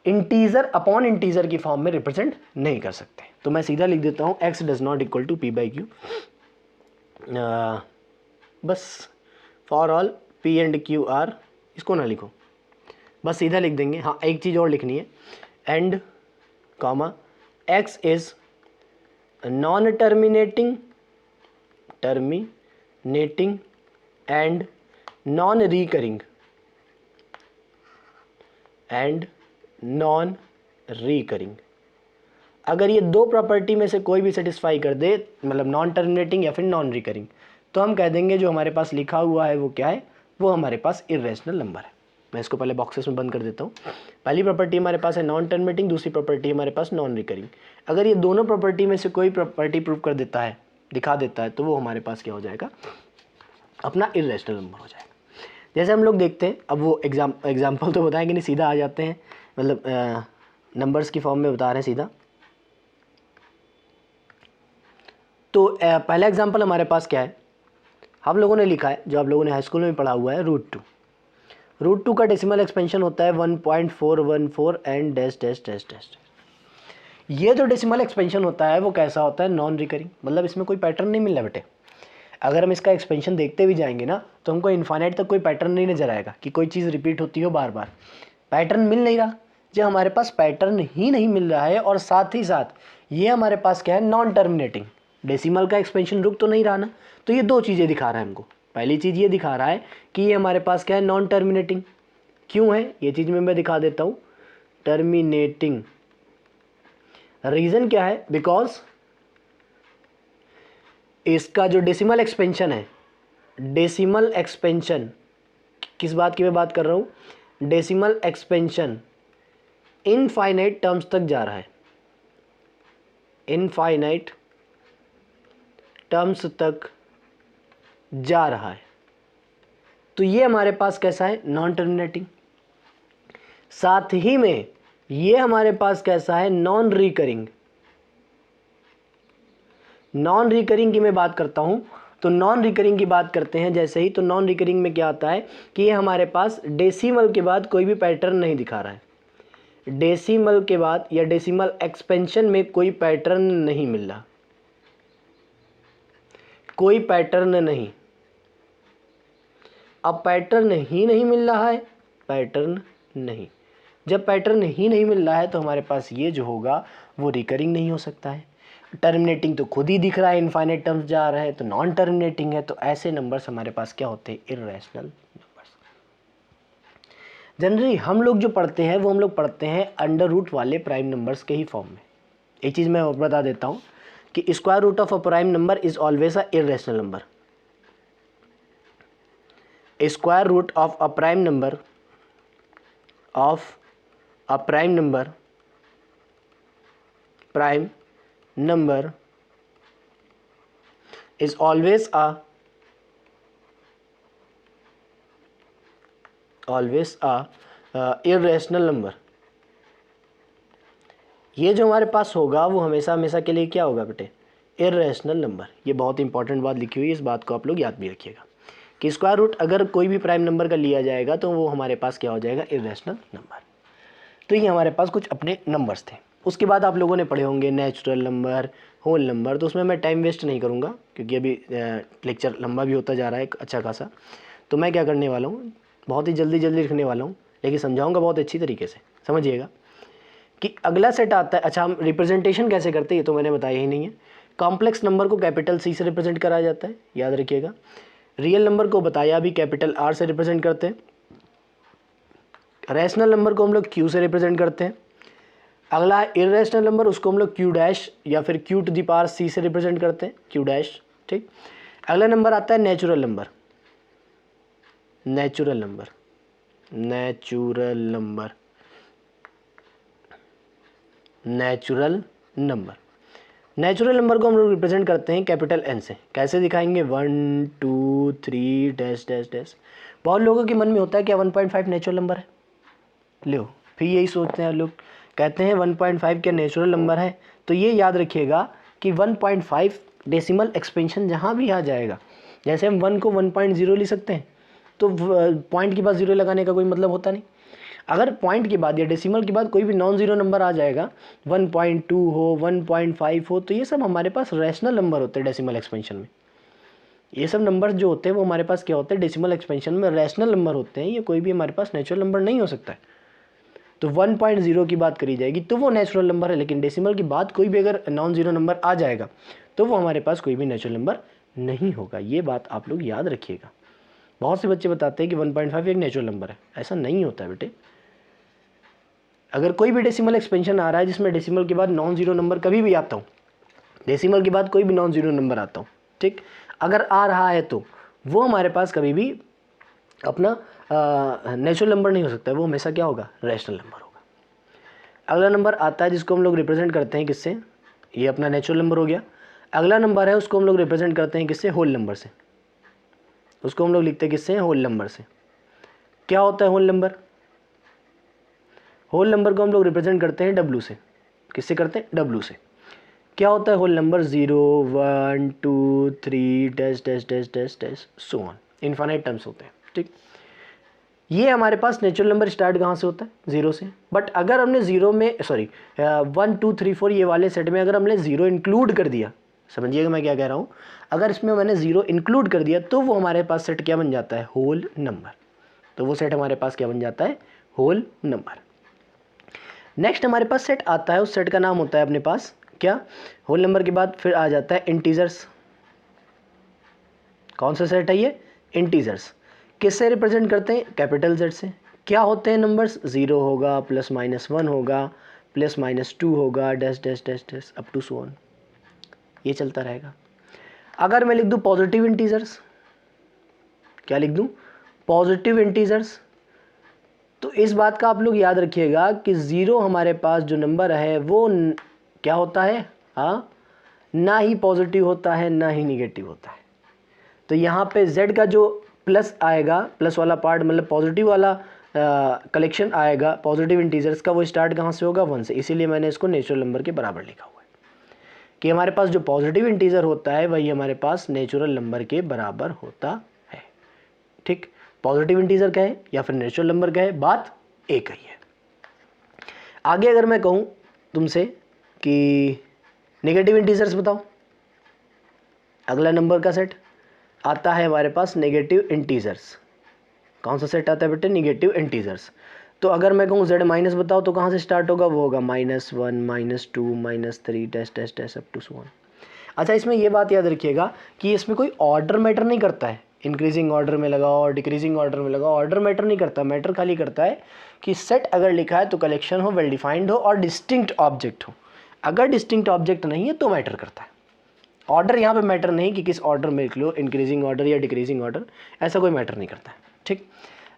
इंटीजर अपॉन इंटीजर की फॉर्म में रिप्रेजेंट नहीं कर सकते। तो मैं सीधा लिख देता हूँ x does not equal to p by q, बस for all p and q are, इसको ना लिखो, बस सीधा लिख देंगे। हाँ, एक चीज़ और लिखनी है, and comma x is non terminating and non recurring अगर ये दो प्रॉपर्टी में से कोई भी सेटिस्फाई कर दे, मतलब नॉन टर्मिनेटिंग या फिर नॉन रिकरिंग, तो हम कह देंगे जो हमारे पास लिखा हुआ है वो क्या है, वो हमारे पास इर्रेशनल नंबर है। मैं इसको पहले बॉक्सेस में बंद कर देता हूँ। पहली प्रॉपर्टी हमारे पास है नॉन टर्मिनेटिंग, दूसरी प्रॉपर्टी हमारे पास नॉन रिकरिंग। अगर ये दोनों प्रॉपर्टी में से कोई प्रॉपर्टी प्रूव कर देता है, दिखा देता है, तो वो हमारे पास क्या हो जाएगा, अपना इर्रेशनल नंबर हो जाएगा। जैसे हम लोग देखते हैं, अब वो एग्जाम्पल तो बताएंगे नहीं, सीधा आ जाते हैं, मतलब नंबर्स की फॉर्म में बता रहे हैं सीधा। तो पहला एग्जाम्पल हमारे पास क्या है, हम लोगों ने लिखा है, जो आप लोगों ने हाई स्कूल में पढ़ा हुआ है, √2। √2 का डेसिमल एक्सपेंशन होता है 1.414 and dash dash dash dash. ये जो डेसिमल एक्सपेंशन होता है वो कैसा होता है? नॉन रिकरिंग, मतलब इसमें कोई पैटर्न नहीं मिल रहा बेटे। अगर हम इसका एक्सपेंशन देखते भी जाएंगे ना तो हमको इन्फाइनाइट तक कोई पैटर्न नहीं नजर आएगा कि कोई चीज़ रिपीट होती हो बार बार। पैटर्न मिल नहीं रहा, जब हमारे पास पैटर्न ही नहीं मिल रहा है और साथ ही साथ ये हमारे पास क्या है? Non terminating. डेसिमल का एक्सपेंशन रुक तो नहीं रहा ना, तो ये दो चीज़ें दिखा रहा है हमको। पहली चीज़ ये दिखा रहा है कि ये हमारे पास क्या है? Non terminating. क्यों है ये चीज़ मैं दिखा देता हूँ। टर्मिनेटिंग रीज़न क्या है? बिकॉज इसका जो डेसिमल एक्सपेंशन है, डेसिमल एक्सपेंशन किस बात की मैं बात कर रहा हूँ? डेसिमल एक्सपेंशन इनफाइनाइट टर्म्स तक जा रहा है, इनफाइनाइट टर्म्स तक जा रहा है। तो ये हमारे पास कैसा है? Non terminating. साथ ही में ये हमारे पास कैसा है? Non recurring. नॉन रिकरिंग की मैं बात करता हूं तो नॉन रिकरिंग की बात करते हैं जैसे ही, तो नॉन रिकरिंग में क्या आता है कि ये हमारे पास डेसिमल के बाद कोई भी पैटर्न नहीं दिखा रहा है। डेसिमल के बाद या डेसिमल एक्सपेंशन में कोई पैटर्न नहीं मिल रहा, कोई पैटर्न नहीं। अब पैटर्न ही नहीं मिल रहा है, पैटर्न नहीं, जब पैटर्न ही नहीं मिल रहा है तो हमारे पास ये जो होगा वो रिकरिंग नहीं हो सकता है। टर्मिनेटिंग तो खुद ही दिख रहा है, इनफाइनाइट टर्म्स जा रहा है, तो नॉन टर्मिनेटिंग है। तो ऐसे नंबर्स हमारे पास क्या होते हैं? Irrational numbers. जनरली हम लोग जो पढ़ते हैं वो हम लोग पढ़ते हैं अंडर रूट वाले प्राइम नंबर्स के ही फॉर्म में। एक चीज़ मैं और बता देता हूँ कि square root of a prime number is always a irrational number. Square root of a prime number prime number is always a irrational number। ये जो हमारे पास होगा वो हमेशा हमेशा के लिए क्या होगा बेटे? Irrational number. ये बहुत इंपॉर्टेंट बात लिखी हुई है, इस बात को आप लोग याद भी रखिएगा कि स्क्वायर रूट अगर कोई भी प्राइम नंबर का लिया जाएगा तो वो हमारे पास क्या हो जाएगा? Irrational number. तो ये हमारे पास कुछ अपने नंबर्स थे। उसके बाद आप लोगों ने पढ़े होंगे नेचुरल नंबर, होल नंबर, तो उसमें मैं टाइम वेस्ट नहीं करूँगा क्योंकि अभी लेक्चर लंबा भी होता जा रहा है अच्छा खासा। तो मैं क्या करने वाला हूँ, बहुत ही जल्दी लिखने वाला हूँ, लेकिन समझाऊँगा बहुत अच्छी तरीके से, समझिएगा कि अगला सेट आता है। अच्छा, हम रिप्रेजेंटेशन कैसे करते हैं ये तो मैंने बताया ही नहीं है। कॉम्प्लेक्स नंबर को कैपिटल C से रिप्रेजेंट कराया जाता है, याद रखिएगा। रियल नंबर को बताया भी कैपिटल R से रिप्रेजेंट करते हैं। रैशनल नंबर को हम लोग Q से रिप्रेजेंट करते हैं। अगला है इर्रेशनल नंबर, उसको हम लोग Q डैश या फिर Q to the power C से रिप्रेजेंट करते हैं, Q डैश, ठीक। अगला नंबर आता है नेचुरल नंबर। नेचुरल नंबर को हम लोग रिप्रेजेंट करते हैं कैपिटल N से। कैसे दिखाएंगे? 1 2 3 डैश डैश डैश। बहुत लोगों के मन में होता है क्या 1.5 नेचुरल नंबर है? लो, फिर यही सोचते हैं लोग, कहते हैं 1.5 क्या नेचुरल नंबर है? तो ये याद रखिएगा कि 1.5 डेसिमल एक्सपेंशन जहाँ भी आ जाएगा, जैसे हम 1 को 1.0 लिख सकते हैं, तो पॉइंट के बाद 0 लगाने का कोई मतलब होता नहीं। अगर पॉइंट के बाद या डेसिमल के बाद कोई भी नॉन ज़ीरो नंबर आ जाएगा, 1.2 हो, 1.5 हो, तो ये सब हमारे पास रैशनल नंबर होते हैं डेसिमल एक्सपेंशन में। ये सब नंबर्स जो होते हैं वो हमारे पास क्या होते हैं? डेसिमल एक्सपेंशन में रैशनल नंबर होते हैं। ये कोई भी हमारे पास नेचुरल नंबर नहीं हो सकता है। तो 1.0 की बात करी जाएगी तो वो नेचुरल नंबर है, लेकिन डेसिमल की बात कोई भी अगर नॉन ज़ीरो नंबर आ जाएगा तो वो हमारे पास कोई भी नेचुरल नंबर नहीं होगा। ये बात आप लोग याद रखिएगा। बहुत से बच्चे बताते हैं कि 1.5 एक नेचुरल नंबर है, ऐसा नहीं होता है बेटे। अगर कोई भी डेसिमल एक्सपेंशन आ रहा है जिसमें डेसिमल के बाद नॉन ज़ीरो नंबर कभी भी आता हूँ, डेसिमल के बाद कोई भी नॉन ज़ीरो नंबर आता हूँ, ठीक, अगर आ रहा है तो वो हमारे पास कभी भी अपना नेचुरल नंबर नहीं हो सकता है, वो हमेशा क्या होगा? रैशनल नंबर होगा। अगला नंबर आता है जिसको हम लोग रिप्रेजेंट करते हैं किससे? ये अपना नेचुरल नंबर हो गया। अगला नंबर है उसको हम लोग रिप्रेजेंट करते हैं किससे? होल नंबर से। उसको हम लोग लिखते हैं किससे? होल नंबर से। क्या होता है होल नंबर? होल नंबर को हम लोग रिप्रेजेंट करते हैं W से। किससे करते हैं? W से। क्या होता है whole number? 0 1 2 3 dash dash dash dash dash so on, infinite terms होते हैं। ठीक, ये हमारे पास नेचुरल नंबर स्टार्ट कहाँ से होता है? 0 से। बट अगर हमने 0 में 1 2 3 4 ये वाले सेट में अगर हमने 0 इंक्लूड कर दिया, समझिएगा मैं क्या कह रहा हूँ, अगर इसमें मैंने 0 इंक्लूड कर दिया तो वो हमारे पास सेट क्या बन जाता है? Whole number. तो वो सेट हमारे पास क्या बन जाता है? Whole number. नेक्स्ट हमारे पास सेट आता है, उस सेट का नाम होता है अपने पास क्या? होल नंबर के बाद फिर आ जाता है इंटीजर्स। कौन सा सेट है ये? इंटीजर्स। किससे रिप्रेजेंट करते हैं? कैपिटल जेड से। क्या होते हैं नंबर्स? 0 होगा, +-1 होगा, +-2 होगा, dash dash dash dash up to so on, ये चलता रहेगा। अगर मैं लिख दूं पॉजिटिव इंटीजर्स, क्या लिख दूं? पॉजिटिव इंटीजर्स, तो इस बात का आप लोग याद रखिएगा कि 0 हमारे पास जो नंबर है वो क्या होता है? हाँ, ना ही पॉजिटिव होता है ना ही निगेटिव होता है। तो यहाँ पे z का जो प्लस आएगा, प्लस वाला पार्ट मतलब पॉजिटिव वाला कलेक्शन आएगा पॉजिटिव इंटीजर्स का, वो स्टार्ट कहाँ से होगा? 1 से। इसीलिए मैंने इसको नेचुरल नंबर के बराबर लिखा हुआ है कि हमारे पास जो पॉजिटिव इंटीजर होता है वही हमारे पास नेचुरल नंबर के बराबर होता है। ठीक, पॉजिटिव इंटीजर का है या फिर नेचुरल नंबर का है, बात एक ही है। आगे अगर मैं कहूँ तुमसे कि नेगेटिव इंटीजर्स बताओ, अगला नंबर का सेट आता है हमारे पास नेगेटिव इंटीजर्स। कौन सा सेट आता है बेटे? Negative integers. तो अगर मैं कहूँ z- बताओ तो कहाँ से स्टार्ट होगा? वो होगा -1 -2 -3 dash dash dash up to so on. अच्छा, इसमें ये बात याद रखिएगा कि इसमें कोई ऑर्डर मैटर नहीं करता है, इंक्रीजिंग ऑर्डर में लगाओ और डिक्रीजिंग ऑर्डर में लगाओ, ऑर्डर मैटर नहीं करता। मैटर खाली करता है कि सेट अगर लिखा है तो कलेक्शन हो, वेल डिफाइंड हो और डिस्टिंक्ट ऑब्जेक्ट हो। अगर डिस्टिंक्ट ऑब्जेक्ट नहीं है तो मैटर करता है। ऑर्डर यहाँ पे मैटर नहीं कि किस ऑर्डर में लिख लो, इंक्रीजिंग ऑर्डर या डिक्रीजिंग ऑर्डर, ऐसा कोई मैटर नहीं करता है। ठीक,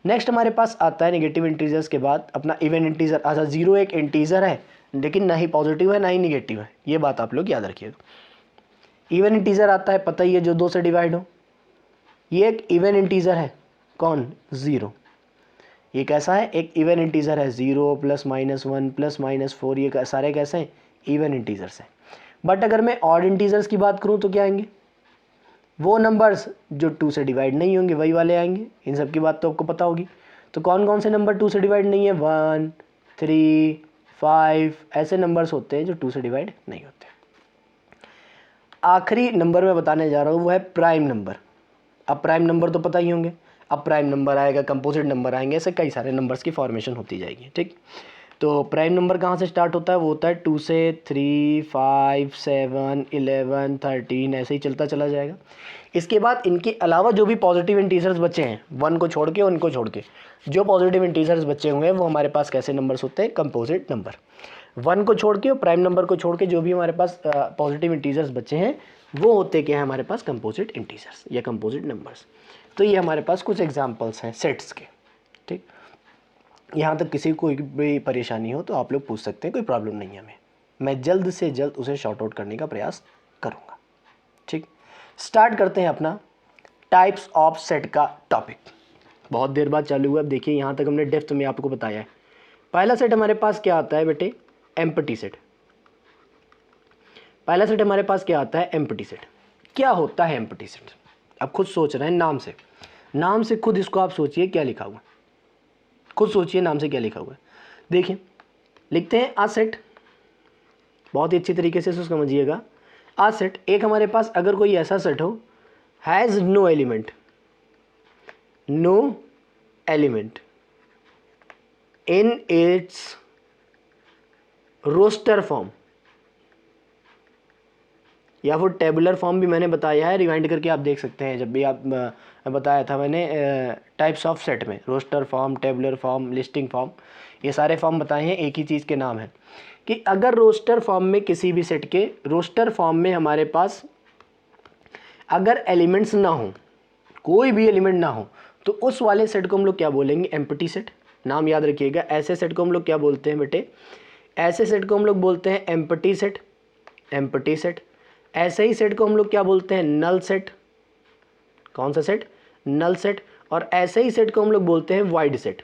नेक्स्ट हमारे पास आता है नेगेटिव इंटीजर्स के बाद अपना इवन इंटीजर। अच्छा, 0 एक इंटीजर है लेकिन ना ही पॉजिटिव है ना ही निगेटिव है, ये बात आप लोग याद रखिएगा। इवन इंटीजर आता है, पता ही है, जो 2 से डिवाइड हो। ये एक इवन इंटीजर है, कौन? 0। ये कैसा है? एक इवन इंटीजर है। 0 +-1 +-4 ये सारे कैसे हैं? इवन इंटीजर्स हैं। बट अगर मैं ऑड इंटीजर्स की बात करूं तो क्या आएंगे? वो नंबर्स जो 2 से डिवाइड नहीं होंगे वही वाले आएंगे। इन सब की बात तो आपको पता होगी। तो कौन कौन से नंबर 2 से डिवाइड नहीं है? 1 3 5 ऐसे नंबर्स होते हैं जो 2 से डिवाइड नहीं होते। आखिरी नंबर मैं बताने जा रहा हूँ वो है प्राइम नंबर। अब प्राइम नंबर तो पता ही होंगे। अब प्राइम नंबर आएगा, कंपोजिट नंबर आएंगे, ऐसे कई सारे नंबर्स की फॉर्मेशन होती जाएगी। ठीक, तो प्राइम नंबर कहाँ से स्टार्ट होता है? वो होता है 2 से 3 5 7 11 13 ऐसे ही चलता चला जाएगा। इसके बाद इनके अलावा जो भी पॉजिटिव इंटीजर्स बचे हैं, 1 को छोड़ के, उनको छोड़ के जो पॉजिटिव इंटीजर्स बचे हुए हैं वो हमारे पास कैसे नंबर्स होते हैं? Composite number. 1 को छोड़ के और प्राइम नंबर को छोड़ के जो भी हमारे पास पॉजिटिव इंटीजर्स बचे हैं वो होते क्या है हमारे पास? कंपोजिट इंटीजर्स या कंपोजिट नंबर्स। तो ये हमारे पास कुछ एग्जांपल्स हैं सेट्स के। ठीक, यहाँ तक किसी को कोई भी परेशानी हो तो आप लोग पूछ सकते हैं, कोई प्रॉब्लम नहीं है हमें, मैं जल्द से जल्द उसे शॉर्ट आउट करने का प्रयास करूँगा। ठीक, स्टार्ट करते हैं अपना टाइप्स ऑफ सेट का टॉपिक। बहुत देर बाद चालू हुआ, अब देखिए यहाँ तक हमने डेप्थ में आपको बताया है। पहला सेट हमारे पास क्या आता है बेटे? Empty set. पहला सेट हमारे पास क्या आता है? Empty set. क्या होता है एम्प्टी सेट? अब खुद सोच रहे हैं, नाम से खुद इसको आप सोचिए क्या लिखा हुआ है, खुद सोचिए नाम से क्या लिखा हुआ है। देखिए, लिखते हैं आ सेट, बहुत ही अच्छी तरीके से इसको समझिएगा। आ सेट एक हमारे पास अगर कोई ऐसा सेट हो, has no element in its roster form, या फिर टेबुलर फॉर्म भी मैंने बताया है, रिवाइंड करके आप देख सकते हैं। जब भी आप बताया था मैंने टाइप्स ऑफ सेट में, roster form, tabular form, listing form, ये सारे फॉर्म बताए हैं। एक ही चीज़ के नाम है कि अगर रोस्टर फॉर्म में किसी भी सेट के रोस्टर फॉर्म में हमारे पास अगर एलिमेंट्स ना हो, कोई भी एलिमेंट ना हो, तो उस वाले सेट को हम लोग क्या बोलेंगे? Empty set. नाम याद रखिएगा, ऐसे सेट को हम लोग क्या बोलते हैं बेटे? ऐसे सेट को हम लोग बोलते हैं एम्प्टी सेट। Empty set. ऐसे ही सेट को हम लोग क्या बोलते हैं? Null set. कौन सा सेट? Null set. और ऐसे ही सेट को हम लोग बोलते हैं वाइड सेट।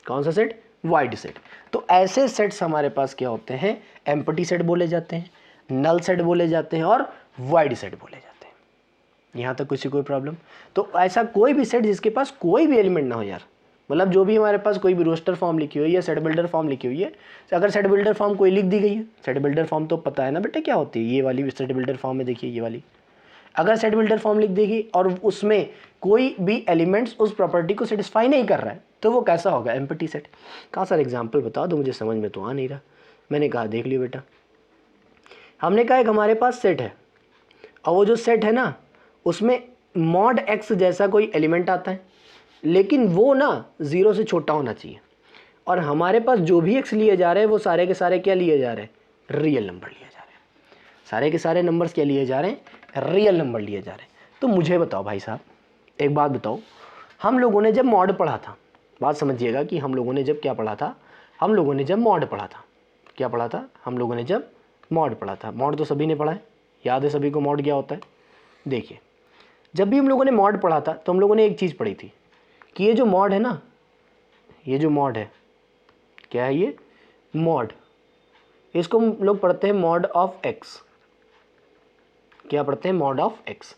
कौन सा सेट? Wide set. तो ऐसे सेट्स हमारे पास क्या होते हैं? एम्प्टी सेट बोले जाते हैं। नल सेट बोले जाते हैं और वाइड सेट बोले जाते हैं। यहाँ तक किसी कोई प्रॉब्लम? तो ऐसा कोई भी सेट जिसके पास कोई भी एलिमेंट ना हो यार, मतलब जो भी हमारे पास कोई भी रोस्टर फॉर्म लिखी हुई है या सेट बिल्डर फॉर्म लिखी हुई है, तो अगर सेट बिल्डर फॉर्म कोई लिख दी गई है, सेट बिल्डर फॉर्म तो पता है ना बेटा क्या होती है, ये वाली सेट बिल्डर फॉर्म है, देखिए ये वाली। अगर सेट बिल्डर फॉर्म लिख देगी और उसमें कोई भी एलिमेंट्स उस प्रॉपर्टी को सेटिस्फाई नहीं कर रहा है तो वो कैसा होगा? Empty set. कहाँ सर एग्जाम्पल बता दो, मुझे समझ में तो आ नहीं रहा। मैंने कहा देख लियो बेटा, हमने कहा एक हमारे पास सेट है और वो जो सेट है ना उसमें मॉड एक्स जैसा कोई एलिमेंट आता है, लेकिन वो ना 0 से छोटा होना चाहिए। और हमारे पास जो भी एक्स लिए जा रहे हैं वो सारे के सारे क्या लिए जा रहे हैं? रियल नंबर लिए जा रहे हैं। सारे के सारे नंबर्स क्या लिए जा रहे हैं? रियल नंबर लिए जा रहे हैं। तो मुझे बताओ भाई साहब, एक बात बताओ, हम लोगों ने जब मॉड पढ़ा था, बात समझिएगा कि हम लोगों ने जब क्या पढ़ा था, हम लोगों ने जब मॉड पढ़ा था, क्या पढ़ा था? हम लोगों ने जब मॉड पढ़ा था। मॉड तो सभी ने पढ़ा है, याद है सभी को मॉड क्या होता है? देखिए, जब भी हम लोगों ने मॉड पढ़ा था तो हम लोगों ने एक चीज़ पढ़ी थी कि ये जो मॉड है ना, ये जो मॉड है, क्या है ये? मॉड। इसको हम लोग पढ़ते हैं मॉड ऑफ एक्स। क्या पढ़ते हैं? Mod of x.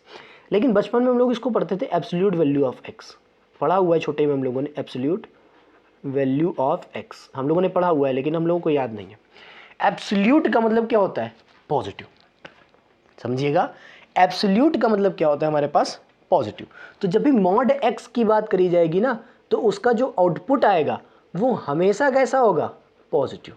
लेकिन बचपन में हम लोग इसको पढ़ते थे एब्सोल्यूट वैल्यू ऑफ एक्स। पढ़ा हुआ है छोटे में हम लोगों ने एब्सोल्यूट वैल्यू ऑफ एक्स, हम लोगों ने पढ़ा हुआ है, लेकिन हम लोगों को याद नहीं है। एब्सोल्यूट का मतलब क्या होता है? पॉजिटिव। समझिएगा, एब्सोल्यूट का मतलब क्या होता है हमारे पास? पॉजिटिव। तो जब भी मॉड एक्स की बात करी जाएगी ना तो उसका जो आउटपुट आएगा वो हमेशा कैसा होगा? पॉजिटिव।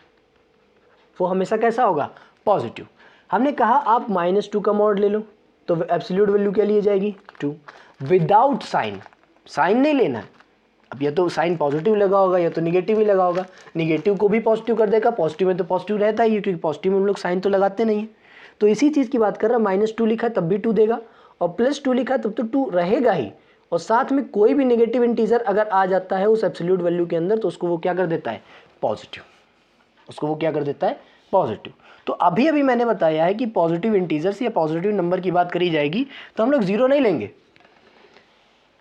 वो हमेशा कैसा होगा? पॉजिटिव। हमने कहा आप -2 का मॉड ले लो तो एब्सोल्यूट वैल्यू क्या लिए जाएगी? 2, विदाउट साइन। साइन नहीं लेना है। अब या तो साइन पॉजिटिव लगा होगा या तो निगेटिव ही लगा होगा। निगेटिव को भी पॉजिटिव कर देगा, पॉजिटिव में तो पॉजिटिव रहता ही है, क्योंकि पॉजिटिव में हम लोग साइन तो लगाते नहीं है। तो इसी चीज़ की बात कर रहा, -2 लिखा तब भी 2 देगा और +2 लिखा तब तो 2 रहेगा ही। और साथ में कोई भी नेगेटिव इंटीजर अगर आ जाता है उस एब्सोल्यूट वैल्यू के अंदर तो उसको वो क्या कर देता है? पॉजिटिव। उसको वो क्या कर देता है? पॉजिटिव। तो अभी अभी मैंने बताया है कि पॉजिटिव इंटीजर्स या पॉजिटिव नंबर की बात करी जाएगी तो हम लोग 0 नहीं लेंगे।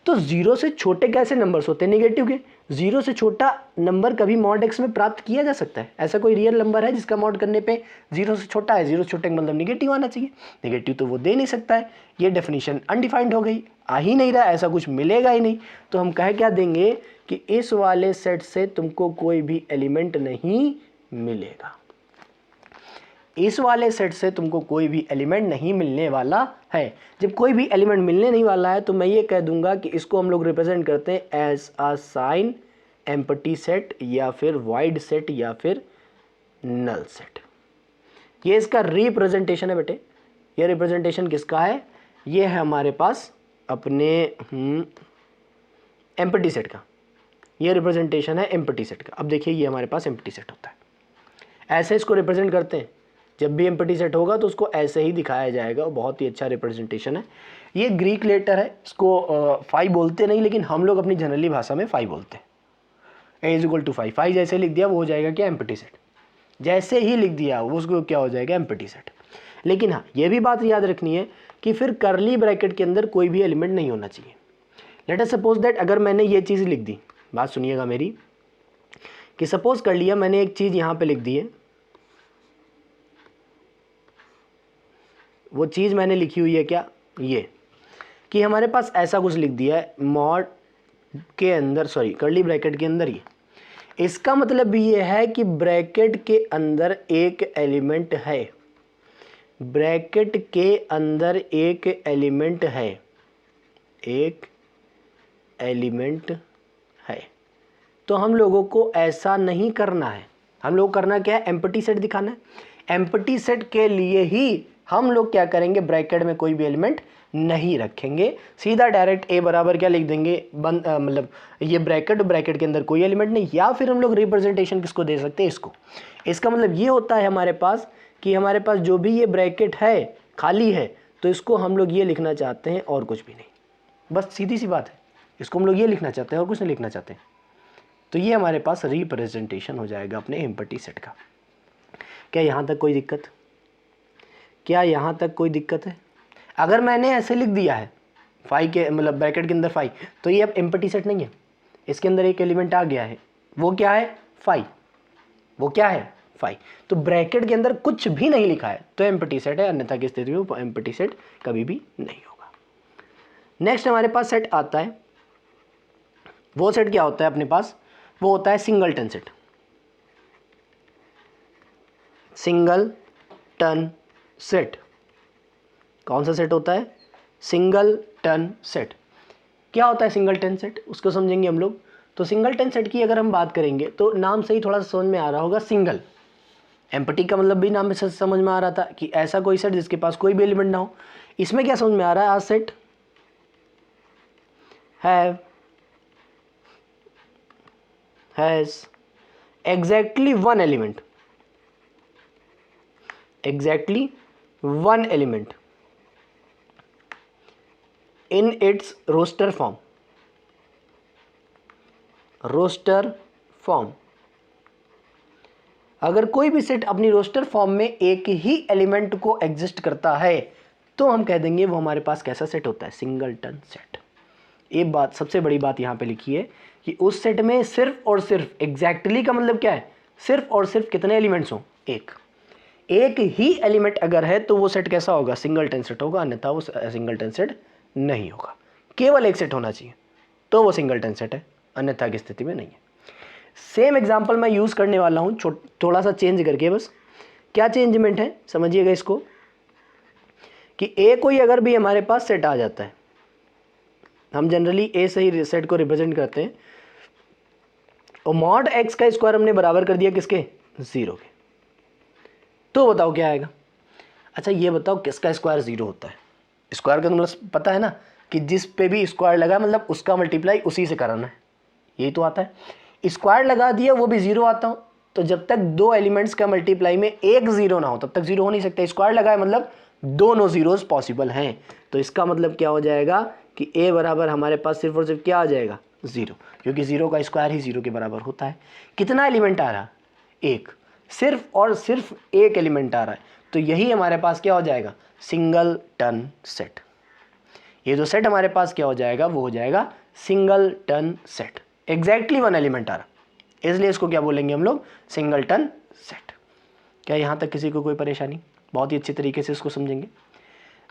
तो 0 से छोटे कैसे नंबर्स होते हैं? नेगेटिव के। 0 से छोटा नंबर कभी मॉड एक्स में प्राप्त किया जा सकता है? ऐसा कोई रियल नंबर है जिसका मॉड करने पे 0 से छोटा है? 0 से छोटे का मतलब निगेटिव आना चाहिए। नेगेटिव तो वो दे नहीं सकता है। ये डेफिनेशन अनडिफाइंड हो गई, आ ही नहीं रहा, ऐसा कुछ मिलेगा ही नहीं। तो हम कह क्या देंगे कि इस वाले सेट से तुमको कोई भी एलिमेंट नहीं मिलेगा। इस वाले सेट से तुमको कोई भी एलिमेंट नहीं मिलने वाला है। जब कोई भी एलिमेंट मिलने नहीं वाला है तो मैं ये कह दूंगा कि इसको हम लोग रिप्रेजेंट करते हैं as a sign empty set या फिर वाइड सेट या फिर नल सेट। ये इसका रिप्रेजेंटेशन है बेटे। ये रिप्रेजेंटेशन किसका है? ये है हमारे पास अपने एम्प्टी सेट का। ये रिप्रेजेंटेशन है एम्प्टी सेट का। अब देखिए ये हमारे पास एम्प्टी सेट होता है, ऐसे इसको रिप्रेजेंट करते हैं। जब भी एम्प्टी सेट होगा तो उसको ऐसे ही दिखाया जाएगा। बहुत ही अच्छा रिप्रेजेंटेशन है। ये ग्रीक लेटर है, इसको फाई बोलते नहीं, लेकिन हम लोग अपनी जनरली भाषा में फाई बोलते हैं। A is equal to phi. Phi जैसे लिख दिया वो हो जाएगा क्या? Empty set. जैसे ही लिख दिया वो उसको क्या हो जाएगा? Empty set. लेकिन हाँ, ये भी बात याद रखनी है कि फिर करली ब्रैकेट के अंदर कोई भी एलिमेंट नहीं होना चाहिए। लेट अस सपोज दैट अगर मैंने ये चीज़ लिख दी, बात सुनिएगा मेरी, कि सपोज कर लिया मैंने एक चीज़ यहाँ पे लिख दी है, वो चीज़ मैंने लिखी हुई है क्या? ये कि हमारे पास ऐसा कुछ लिख दिया है मॉड के अंदर, सॉरी करली ब्रैकेट के अंदर। ये इसका मतलब भी ये है कि ब्रैकेट के अंदर एक एलिमेंट है। ब्रैकेट के अंदर एक एलिमेंट है, एक एलिमेंट है। तो हम लोगों को ऐसा नहीं करना है। हम लोग करना क्या है? एम्प्टी सेट दिखाना है। एम्प्टी सेट के लिए ही हम लोग क्या करेंगे? ब्रैकेट में कोई भी एलिमेंट नहीं रखेंगे, सीधा डायरेक्ट ए बराबर क्या लिख देंगे? मतलब ये ब्रैकेट, ब्रैकेट के अंदर कोई एलिमेंट नहीं। या फिर हम लोग रिप्रेजेंटेशन किसको दे सकते हैं? इसको। इसका मतलब ये होता है हमारे पास कि हमारे पास जो भी ये ब्रैकेट है खाली है तो इसको हम लोग ये लिखना चाहते हैं और कुछ भी नहीं। बस सीधी सी बात है, इसको हम लोग ये लिखना चाहते हैं और कुछ नहीं लिखना चाहते। तो ये हमारे पास रिप्रेजेंटेशन हो जाएगा अपने एम्प्टी सेट का। क्या यहाँ तक कोई दिक्कत? क्या यहाँ तक कोई दिक्कत है? अगर मैंने ऐसे लिख दिया है फाई के मतलब ब्रैकेट के अंदर फाई, तो ये अब एम्प्टी सेट नहीं है। इसके अंदर एक एलिमेंट आ गया है, वो क्या है? फाई। वो क्या है? फाइव। तो ब्रैकेट के अंदर कुछ भी नहीं लिखा है तो एम्प्टी सेट है, अन्यथा की स्थिति में वो एम्प्टी सेट कभी भी नहीं होगा। नेक्स्ट हमारे पास सेट आता है, वो सेट क्या होता है अपने पास, वो होता है सिंगलटन सेट। सिंगलटन सेट कौन सा सेट होता है, सिंगलटन सेट। क्या होता है सिंगलटन सेट, उसको समझेंगे हम लोग। तो सिंगलटन सेट की अगर हम बात करेंगे तो नाम से ही थोड़ा सा समझ में आ रहा होगा, सिंगल, एम्प्टी का मतलब भी नाम से समझ में आ रहा था कि ऐसा कोई सेट जिसके पास कोई भी एलिमेंट ना हो। इसमें क्या समझ में आ रहा है, a set has exactly one element in its roster form। अगर कोई भी सेट अपनी रोस्टर फॉर्म में एक ही एलिमेंट को एग्जिस्ट करता है तो हम कह देंगे वो हमारे पास कैसा सेट होता है, सिंगलटन सेट। एक बात सबसे बड़ी बात यहाँ पे लिखी है कि उस सेट में सिर्फ और सिर्फ, एग्जैक्टली का मतलब क्या है, सिर्फ और सिर्फ कितने एलिमेंट्स हों, एक ही एलिमेंट अगर है तो वो सेट कैसा होगा, सिंगलटन सेट होगा, अन्यथा वो सिंगलटन सेट नहीं होगा। केवल एक सेट होना चाहिए तो वो सिंगलटन सेट है, अन्यथा की स्थिति में नहीं है। सेम एग्जांपल मैं यूज करने वाला हूं, थोड़ा सा चेंज करके, बस क्या चेंजमेंट है समझिएगा इसको, कि ए कोई अगर भी हमारे पास सेट आ जाता है, हम जनरली ए से ही सेट को रिप्रेजेंट करते हैं, और मॉड एक्स का स्क्वायर हमने बराबर कर दिया किसके, 0 के, तो बताओ क्या आएगा। अच्छा ये बताओ किसका स्क्वायर 0 होता है, स्क्वायर का मतलब पता है ना कि जिस पे भी स्क्वायर लगा मतलब उसका मल्टीप्लाई उसी से कराना है, यही तो आता है। स्क्वायर लगा दिया वो भी 0 आता हो, तो जब तक दो एलिमेंट्स का मल्टीप्लाई में एक 0 ना हो तब तक 0 हो नहीं सकता। स्क्वायर लगाए मतलब दोनों जीरोस पॉसिबल हैं, तो इसका मतलब क्या हो जाएगा कि a बराबर हमारे पास सिर्फ और सिर्फ क्या आ जाएगा, 0, क्योंकि 0 का स्क्वायर ही 0 के बराबर होता है। कितना एलिमेंट आ रहा, एक, सिर्फ और सिर्फ एक एलिमेंट आ रहा है, तो यही हमारे पास क्या हो जाएगा, सिंगल टन सेट। ये जो सेट हमारे पास क्या हो जाएगा, वो हो जाएगा singleton set, exactly one element आ रहा, इसलिए इसको क्या बोलेंगे हम लोग, सिंगल टन सेट। क्या यहाँ तक किसी को कोई परेशानी, बहुत ही अच्छे तरीके से इसको समझेंगे।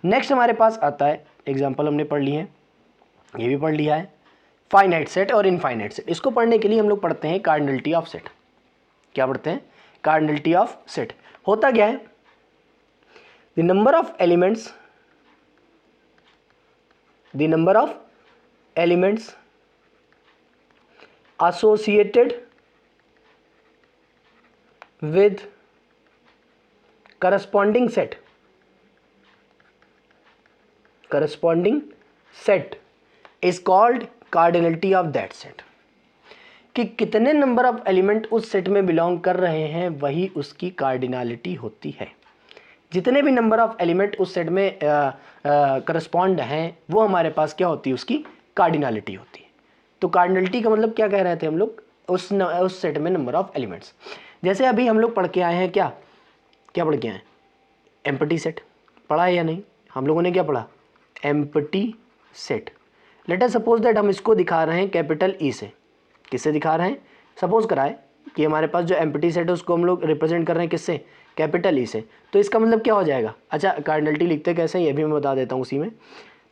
नेक्स्ट हमारे पास आता है, एग्जाम्पल हमने पढ़ लिए हैं, ये भी पढ़ लिया है, फाइनाइट सेट और इनफाइनाइट सेट। इसको पढ़ने के लिए हम लोग पढ़ते हैं कार्डिनलिटी ऑफ सेट। क्या पढ़ते हैं, कार्डिनलिटी ऑफ सेट। होता क्या है, the number of elements associated with corresponding set is called cardinality of that set। कि कितने नंबर ऑफ एलिमेंट उस सेट में बिलोंग कर रहे हैं वही उसकी कार्डिनलिटी होती है। जितने भी नंबर ऑफ एलिमेंट उस सेट में करस्पॉन्ड हैं वो हमारे पास क्या होती है, उसकी कार्डिनलिटी होती है। तो कार्डिनलिटी का मतलब क्या कह रहे थे हम लोग, उस सेट में नंबर ऑफ एलिमेंट्स। जैसे अभी हम लोग पढ़ के आए हैं, क्या पढ़ के आए हैं, एम्प्टी सेट पढ़ा है या नहीं, हम लोगों ने क्या पढ़ा, empty set. Let us suppose that हम इसको दिखा रहे हैं कैपिटल ई से, किससे दिखा रहे हैं, सपोज कराए कि हमारे पास जो एम्प्टी सेट है उसको हम लोग रिप्रेजेंट कर रहे हैं किससे, कैपिटल ई से। तो इसका मतलब क्या हो जाएगा, अच्छा कार्डिनलिटी लिखते कैसे ये भी मैं बता देता हूँ उसी में।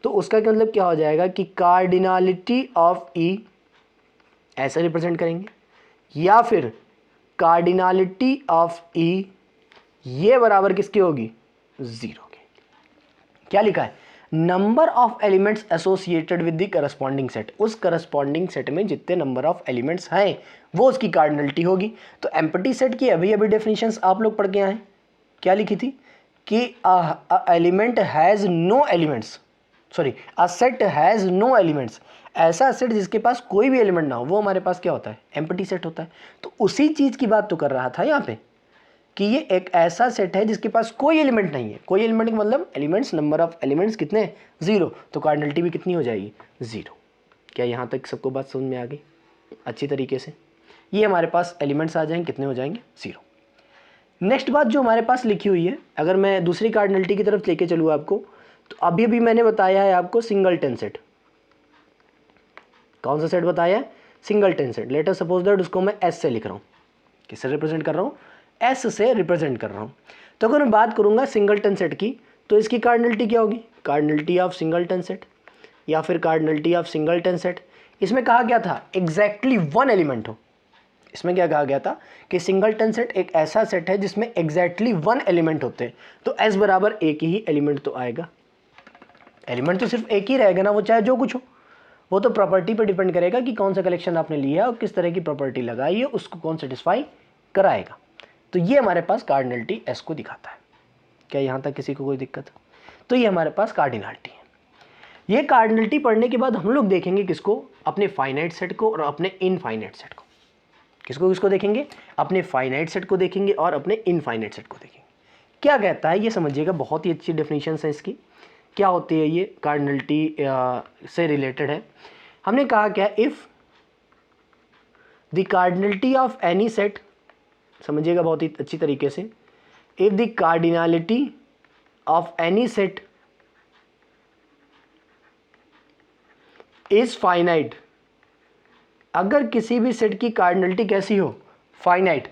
तो उसका क्या मतलब क्या हो जाएगा कि कार्डिनलिटी ऑफ ई ऐसे रिप्रेजेंट करेंगे, या फिर कार्डिनलिटी ऑफ ई ये बराबर किसकी होगी, 0 के। क्या लिखा है, number of elements associated with the corresponding set, उस करस्पॉन्डिंग सेट में जितने नंबर ऑफ एलिमेंट्स हैं वो उसकी कार्डिनलिटी होगी। तो एम्प्टी सेट की अभी डेफिनेशंस आप लोग पढ़ के आए, क्या लिखी थी कि element has no elements, sorry a set has no elements, ऐसा सेट जिसके पास कोई भी एलिमेंट ना हो वो हमारे पास क्या होता है, एम्प्टी सेट होता है। तो उसी चीज़ की बात तो कर रहा था यहाँ पे कि ये एक ऐसा सेट है जिसके पास कोई एलिमेंट नहीं है। कोई एलिमेंट का मतलब एलिमेंट्स, नंबर ऑफ एलिमेंट्स कितने, 0, तो कार्डिनलिटी भी कितनी हो जाएगी, 0। क्या यहाँ तक सबको बात समझ में आ गई अच्छी तरीके से। ये हमारे पास एलिमेंट्स आ जाएंगे, कितने हो जाएंगे, 0। नेक्स्ट बात जो हमारे पास लिखी हुई है, अगर मैं दूसरी कार्डिनलिटी की तरफ लेके चलूँ आपको, तो अभी भी मैंने बताया है आपको सिंगलटन सेट। कौन सा सेट बताया है, singleton set. Let us suppose that उसको मैं एस से लिख रहा हूँ, किससे रिप्रेजेंट कर रहा हूँ, एस से रिप्रेजेंट कर रहा हूँ। तो अगर मैं बात करूँगा सिंगलटन सेट की, तो इसकी कार्डिनलिटी क्या होगी? कार्डिनलिटी ऑफ सिंगलटन सेट या फिर कार्डिनलिटी ऑफ सिंगलटन सेट। इसमें कहा गया था एग्जैक्टली वन एलिमेंट हो। इसमें क्या कहा गया था कि सिंगलटन सेट एक ऐसा सेट है जिसमें एग्जैक्टली वन एलिमेंट होते हैं। तो एस बराबर एक ही एलिमेंट तो आएगा। एलिमेंट तो सिर्फ एक ही रहेगा ना, वो चाहे जो कुछ हो। वो तो प्रॉपर्टी पर डिपेंड करेगा कि कौन सा कलेक्शन आपने लिया और किस तरह की प्रॉपर्टी लगाई है, उसको कौन सेटिस्फाई कराएगा। तो ये हमारे पास कार्डिनलिटी एस को दिखाता है। क्या यहाँ तक किसी को कोई दिक्कत? तो ये हमारे पास कार्डिनलिटी है। ये कार्डिनलिटी पढ़ने के बाद हम लोग देखेंगे किसको? अपने फाइनाइट सेट को और अपने इनफाइनाइट सेट को। किसको देखेंगे? अपने फाइनाइट सेट को देखेंगे और अपने इनफाइनाइट सेट को देखेंगे। क्या कहता है ये समझिएगा, बहुत ही अच्छी डेफिनेशन है इसकी। क्या होती है ये? कार्डिनलिटी से रिलेटेड है। हमने कहा क्या? If the cardinality of any set, समझिएगा बहुत ही अच्छी तरीके से, if the cardinality of any set is finite, अगर किसी भी सेट की कार्डिनलिटी कैसी हो? फाइनाइट,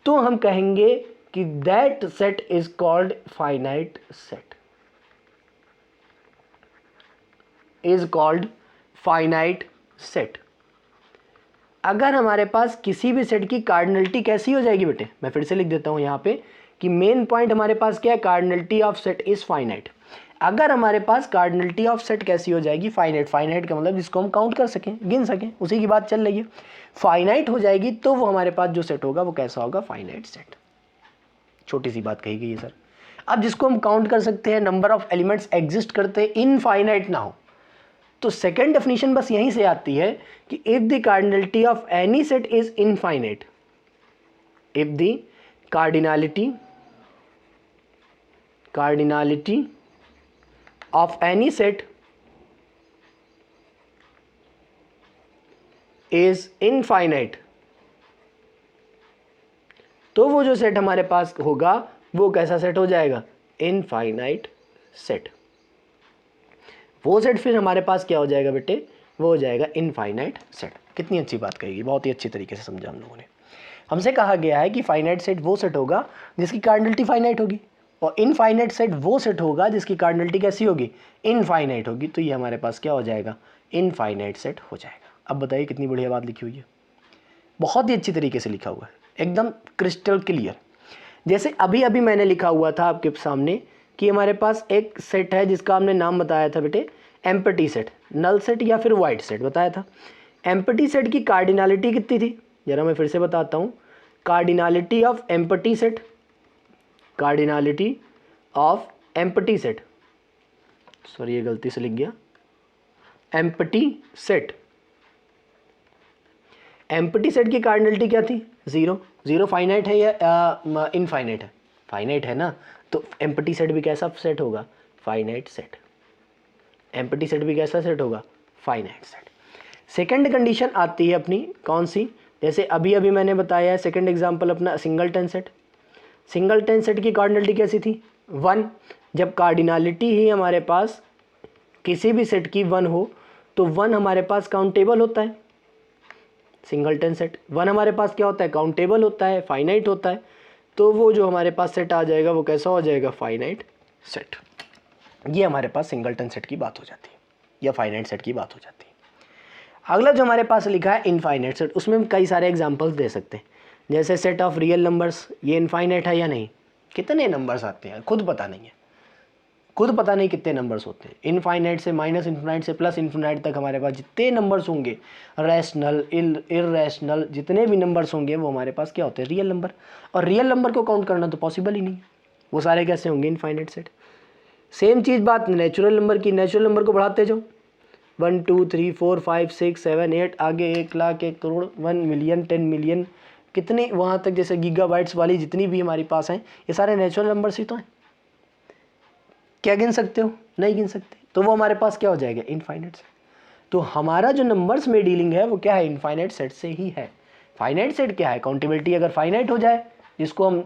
तो हम कहेंगे कि that set is called finite set, is called finite set. अगर हमारे पास किसी भी सेट की कार्डिनलिटी कैसी हो जाएगी बेटे, मैं फिर से लिख देता हूं यहां पे कि मेन पॉइंट हमारे पास क्या है? Cardinality of set is finite. अगर हमारे पास कार्डिनलिटी ऑफ सेट कैसी हो जाएगी? फाइनाइट। फाइनाइट का मतलब जिसको हम काउंट कर सकें, गिन सकें, उसी की बात चल रही है। फाइनाइट हो जाएगी तो वो हमारे पास जो सेट होगा वो कैसा होगा? Finite set. छोटी सी बात कही गई है सर। अब जिसको हम काउंट कर सकते हैं, नंबर ऑफ एलिमेंट्स एग्जिस्ट करते हैं, इनफाइनाइट ना हो, तो सेकेंड डेफिनेशन बस यहीं से आती है कि if the cardinality of any set is infinite, if the cardinality of any set is infinite, तो वो जो सेट हमारे पास होगा वो कैसा सेट हो जाएगा? Infinite set. वो सेट फिर हमारे पास क्या हो जाएगा बेटे? वो हो जाएगा इनफाइनाइट सेट। कितनी अच्छी बात कही, बहुत ही अच्छी तरीके से समझा हम लोगों ने। हमसे कहा गया है कि फाइनाइट सेट वो सेट होगा जिसकी कार्डिनलिटी फाइनाइट होगी, और इनफाइनाइट सेट वो सेट होगा जिसकी कार्डिनलिटी कैसी होगी? इनफाइनाइट होगी। तो ये हमारे पास क्या हो जाएगा? इनफाइनाइट सेट हो जाएगा। अब बताइए कितनी बढ़िया बात लिखी हुई है, बहुत ही अच्छी तरीके से लिखा हुआ है, एकदम क्रिस्टल क्लियर। जैसे अभी अभी मैंने लिखा हुआ था आपके सामने कि हमारे पास एक सेट है जिसका हमने नाम बताया था बेटे एम्प्टी सेट, नल सेट या फिर वाइड सेट बताया था। एम्प्टी सेट की कार्डिनलिटी कितनी थी? जरा मैं फिर से बताता हूँ। Cardinality of empty set, cardinality of empty set, sorry ये गलती से लिख गया, एम्प्टी सेट। एम्प्टी सेट की कार्डिनलिटी क्या थी? जीरो। जीरो फाइनाइट है या इनफाइनाइट है? फाइनाइट है ना, तो एम्प्टी सेट भी कैसा सेट होगा? Finite set. एम्प्टी सेट भी कैसा सेट होगा? Finite set. सेकंड कंडीशन आती है अपनी कौन सी? जैसे अभी अभी मैंने बताया है सेकंड एग्जांपल अपना सिंगलटन सेट। सिंगलटन सेट की कार्डिनलिटी कैसी थी? वन। जब कार्डिनलिटी ही हमारे पास किसी भी सेट की वन हो तो वन हमारे पास काउंटेबल होता है। सिंगलटन सेट वन हमारे पास क्या होता है? काउंटेबल होता है, फाइनाइट होता है। तो वो जो हमारे पास सेट आ जाएगा वो कैसा हो जाएगा? Finite set. ये हमारे पास सिंगलटन सेट की बात हो जाती है या फाइनाइट सेट की बात हो जाती है। अगला जो हमारे पास लिखा है इनफाइनाइट सेट, उसमें हम कई सारे एग्जांपल्स दे सकते हैं। जैसे सेट ऑफ रियल नंबर्स, ये इनफाइनाइट है या नहीं? कितने नंबर्स आते हैं खुद पता नहीं है, खुद पता नहीं कितने नंबर्स होते हैं। इनफाइनाइट से माइनस इन्फिनाइट से प्लस इन्फिनाइट तक हमारे पास जितने नंबर्स होंगे, रैशनल इररैशनल जितने भी नंबर्स होंगे वो हमारे पास क्या होते हैं? Real number. और रियल नंबर को काउंट करना तो पॉसिबल ही नहीं है, वो सारे कैसे होंगे? Infinite set. सेम चीज़ बात नेचुरल नंबर की। नेचुरल नंबर को बढ़ाते जाओ, 1 2 3 4 5 6 7 8, आगे 1 लाख 1 करोड़ 1 मिलियन 10 मिलियन, कितने वहाँ तक जैसे गीगाबाइट्स वाली जितनी भी हमारे पास हैं, ये सारे नेचुरल नंबर्स ही तो हैं। क्या गिन सकते हो? नहीं गिन सकते। तो वो हमारे पास क्या हो जाएगा? Infinite set. तो हमारा जो नंबर्स में डीलिंग है वो क्या है? इनफाइनाइट सेट से ही है। फाइनाइट सेट क्या है? काउंटेबिलिटी अगर फाइनाइट हो जाए, जिसको हम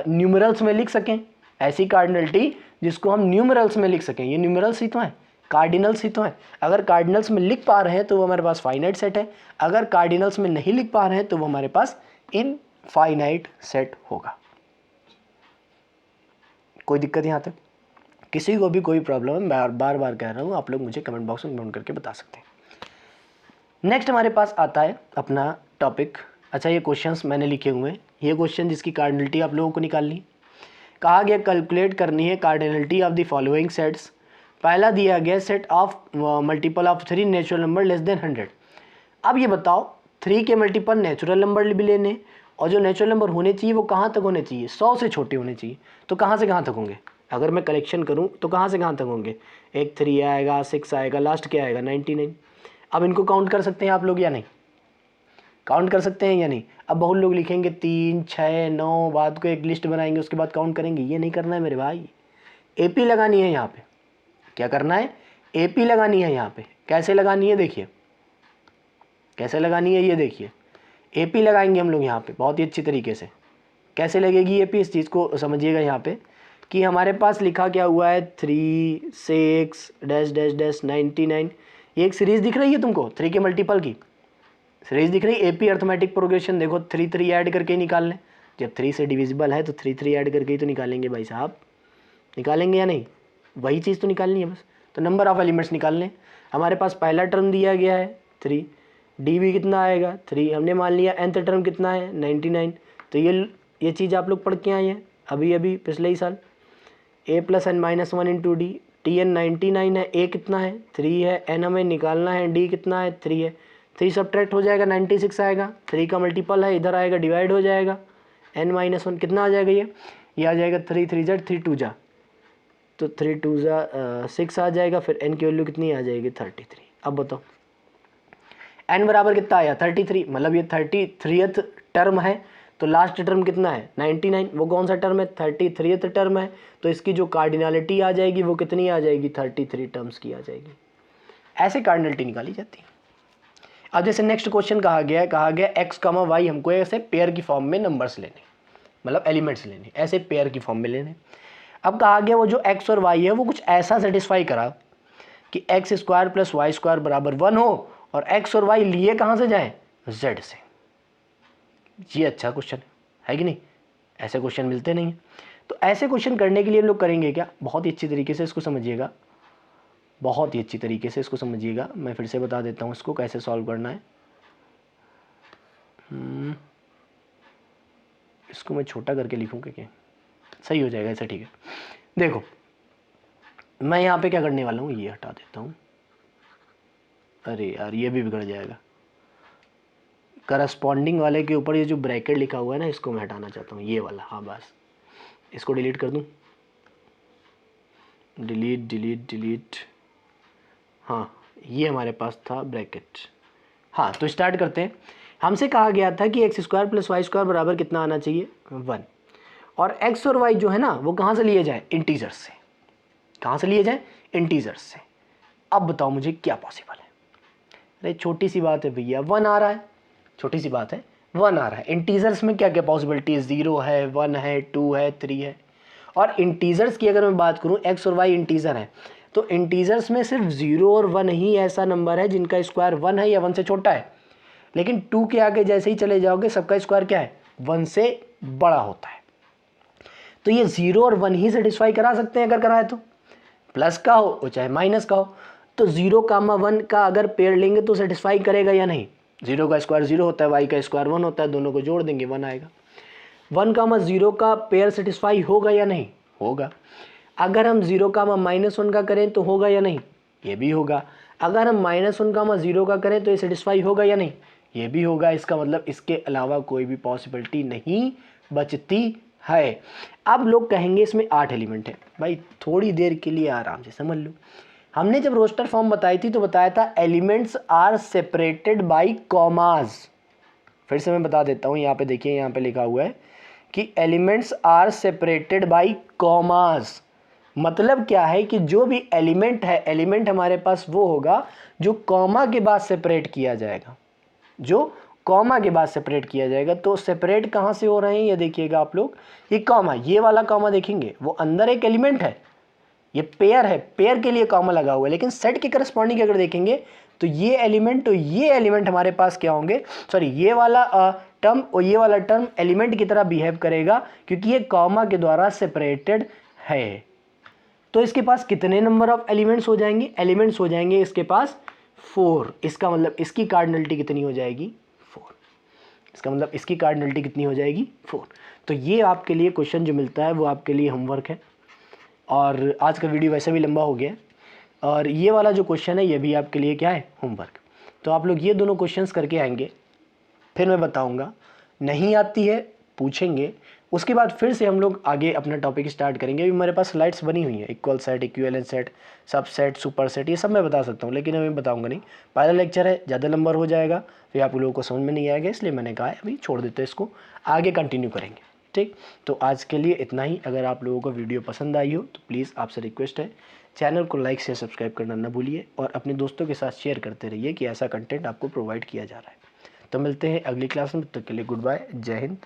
न्यूमरल्स में लिख सकें, ऐसी कार्डिनलिटी जिसको हम न्यूमरल्स में लिख सकें। ये न्यूमरल्स ही तो हैं, कार्डिनल्स ही तो हैं। अगर कार्डिनल्स में लिख पा रहे हैं तो वो हमारे पास फाइनाइट सेट है, अगर कार्डिनल्स में नहीं लिख पा रहे हैं तो वो हमारे पास इन फाइनाइट सेट होगा। कोई दिक्कत यहाँ तक? किसी को भी कोई प्रॉब्लम है, मैं बार बार कह रहा हूँ, आप लोग मुझे कमेंट बॉक्स में कमेंट करके बता सकते हैं। नेक्स्ट हमारे पास आता है अपना टॉपिक। अच्छा, ये क्वेश्चंस मैंने लिखे हुए हैं, ये क्वेश्चन जिसकी कार्डिनलिटी आप लोगों को निकालनी। कहा गया कैलकुलेट करनी है cardinality of the following sets. पहला दिया गया set of multiple of 3 natural number less than 100। अब ये बताओ 3 के मल्टीपल नेचुरल नंबर भी लेने, और जो नेचुरल नंबर होने चाहिए वो कहाँ तक होने चाहिए? 100 से छोटे होने चाहिए। तो कहाँ से कहाँ तक होंगे? अगर मैं कलेक्शन करूँ तो कहाँ से कहाँ तक होंगे? एक 3 आएगा, 6 आएगा, लास्ट क्या आएगा? 99। अब इनको काउंट कर सकते हैं आप लोग या नहीं? काउंट कर सकते हैं या नहीं? अब बहुत लोग लिखेंगे 3, 6, 9, बाद को एक लिस्ट बनाएंगे, उसके बाद काउंट करेंगे। ये नहीं करना है मेरे भाई, एपी लगानी है यहाँ पे। क्या करना है? एपी लगानी है यहाँ पे। कैसे लगानी है? देखिए कैसे लगानी है, ये देखिए। एपी लगाएंगे हम लोग यहाँ पे बहुत ही अच्छी तरीके से। कैसे लगेगी एपी, इस चीज़ को समझिएगा यहाँ पे कि हमारे पास लिखा क्या हुआ है 3, 6, डैश डैश डैश 99। ये एक सीरीज़ दिख रही है तुमको, 3 के मल्टीपल की सीरीज़ दिख रही है। एपी अर्थमेटिक प्रोग्रेशन देखो, 3 3 ऐड करके ही निकाल लें। जब 3 से डिविजिबल है तो 3 3 ऐड करके ही तो निकालेंगे भाई साहब। निकालेंगे या नहीं? वही चीज़ तो निकालनी है बस। तो नंबर ऑफ एलिमेंट्स निकाल लें। हमारे पास पहला टर्म दिया गया है 3, डी भी कितना आएगा 3, हमने मान लिया। nth टर्म कितना है 99। तो ये चीज़ आप लोग पढ़ के आए हैं अभी पिछले ही साल। a + n-1 into D, T N 99 है, a कितना है 3 है, n हमें निकालना है, d कितना है 3 है। 3 सब्ट्रैक्ट हो जाएगा 96 आएगा, 3 का मल्टीपल है, इधर आएगा डिवाइड हो जाएगा, n-1 कितना आ जाएगा? ये आ जाएगा 3 3 जा 3 2 जा, तो 3 2 जा 6 आ जाएगा। फिर n की वैल्यू कितनी आ जाएगी 33। अब बताओ n बराबर कितना आया 33, मतलब ये 33th टर्म है। तो लास्ट टर्म कितना है 99, वो कौन सा टर्म है 33th टर्म है। तो इसकी जो कार्डिनलिटी आ जाएगी वो कितनी आ जाएगी 33 टर्म्स की आ जाएगी। ऐसे कार्डिनलिटी निकाली जाती है। अब जैसे नेक्स्ट क्वेश्चन कहा गया x, y हमको ऐसे पेयर की फॉर्म में नंबर्स लेने, मतलब एलिमेंट्स लेने, ऐसे पेयर की फॉर्म में लेने। अब कहा गया वो जो x और y है वो कुछ ऐसा सेटिस्फाई करा कि x² + y² बराबर 1 हो, और x और y लिए कहाँ से जाएं? z से। ये अच्छा क्वेश्चन है कि नहीं? ऐसे क्वेश्चन मिलते नहीं हैं। तो ऐसे क्वेश्चन करने के लिए हम लोग करेंगे क्या? बहुत ही अच्छी तरीके से इसको समझिएगा, बहुत ही अच्छी तरीके से इसको समझिएगा। मैं फिर से बता देता हूँ इसको कैसे सॉल्व करना है। इसको मैं छोटा करके लिखूँ क्या? सही हो जाएगा ऐसा, ठीक है। देखो मैं यहाँ पे क्या करने वाला हूँ, ये हटा देता हूँ। अरे यार ये भी बिगड़ जाएगा। करस्पॉन्डिंग वाले के ऊपर ये जो ब्रैकेट लिखा हुआ है ना, इसको मैं हटाना चाहता हूँ, ये वाला। हाँ बस इसको डिलीट कर दूँ, डिलीट। हाँ ये हमारे पास था ब्रैकेट। हाँ तो स्टार्ट करते हैं। हमसे कहा गया था कि x² + y² बराबर कितना आना चाहिए 1, और x और y जो है ना वो कहाँ से लिए जाए? इंटीजर्स से। कहाँ से लिए जाए? इंटीजर्स से। अब बताओ मुझे क्या पॉसिबल है? अरे छोटी सी बात है भैया, 1 आ रहा है, छोटी सी बात है, 1 आ रहा है। इंटीजर्स में क्या क्या पॉसिबिलिटी है? 0 है, 1 है, 2 है, 3 है। और इंटीजर्स की अगर मैं बात करूं, x और y इंटीजर है, तो इंटीजर्स में सिर्फ 0 और 1 ही ऐसा नंबर है जिनका स्क्वायर 1 है या 1 से छोटा है। लेकिन 2 के आगे जैसे ही चले जाओगे सबका स्क्वायर क्या है? 1 से बड़ा होता है। तो ये 0 और 1 ही सेटिस्फाई करा सकते हैं अगर कराए तो, प्लस का हो चाहे माइनस का हो। तो 0, 1 का अगर पेयर लेंगे तो सेटिस्फाई करेगा या नहीं? 0 का स्क्वायर 0 होता है, y का स्क्वायर 1 होता है, दोनों को जोड़ देंगे 1 आएगा। 1, 0 का पेयर सेटिस्फाई होगा या नहीं? होगा। अगर हम 0, -1 का करें तो होगा या नहीं? ये भी होगा। अगर हम -1, 0 का करें तो ये सेटिस्फाई होगा या नहीं? ये भी होगा। इसका मतलब इसके अलावा कोई भी पॉसिबिलिटी नहीं बचती है। अब लोग कहेंगे इसमें 8 एलिमेंट है। भाई थोड़ी देर के लिए आराम से समझ लो। हमने जब रोस्टर फॉर्म बताई थी तो बताया था elements are separated by commas. फिर से मैं बता देता हूँ, यहाँ पे देखिए, यहाँ पे लिखा हुआ है कि elements are separated by commas. मतलब क्या है कि जो भी एलिमेंट है, एलिमेंट हमारे पास वो होगा जो कॉमा के बाद सेपरेट किया जाएगा, जो कॉमा के बाद सेपरेट किया जाएगा। तो सेपरेट कहाँ से हो रहे हैं ये देखिएगा आप लोग। ये कॉमा, ये वाला कॉमा देखेंगे वो अंदर एक एलिमेंट है, ये पेयर है, पेयर के लिए कॉमा लगा हुआ है। लेकिन सेट के करस्पॉन्डिंग अगर देखेंगे तो ये एलिमेंट हमारे पास क्या होंगे, सॉरी ये वाला टर्म और ये वाला टर्म एलिमेंट की तरह बिहेव करेगा क्योंकि ये कॉमा के द्वारा सेपरेटेड है। तो इसके पास कितने नंबर ऑफ एलिमेंट्स हो जाएंगे, एलिमेंट्स हो जाएंगे इसके पास 4। इसका मतलब इसकी कार्डिनलिटी कितनी हो जाएगी 4। इसका मतलब इसकी कार्डिनलिटी कितनी हो जाएगी 4। तो ये आपके लिए क्वेश्चन जो मिलता है वो आपके लिए होमवर्क है। और आज का वीडियो वैसे भी लंबा हो गया है और ये वाला जो क्वेश्चन है ये भी आपके लिए क्या है, होमवर्क। तो आप लोग ये दोनों क्वेश्चंस करके आएंगे, फिर मैं बताऊंगा। नहीं आती है पूछेंगे, उसके बाद फिर से हम लोग आगे अपना टॉपिक स्टार्ट करेंगे। अभी मेरे पास स्लाइड्स बनी हुई हैं, इक्वल सेट, इक्विवेलेंट सेट, सब सेट, सुपर सेट, ये सब मैं बता सकता हूँ, लेकिन अभी बताऊंगा नहीं। पहला लेक्चर है, ज़्यादा नंबर हो जाएगा, फिर आप लोगों को समझ में नहीं आएगा, इसलिए मैंने कहा अभी छोड़ देते हैं इसको, आगे कंटिन्यू करेंगे। ठीक, तो आज के लिए इतना ही। अगर आप लोगों को वीडियो पसंद आई हो तो प्लीज़ आपसे रिक्वेस्ट है, चैनल को लाइक से सब्सक्राइब करना ना भूलिए और अपने दोस्तों के साथ शेयर करते रहिए कि ऐसा कंटेंट आपको प्रोवाइड किया जा रहा है। तो मिलते हैं अगली क्लास में, तब तक के लिए गुड बाय, जय हिंद,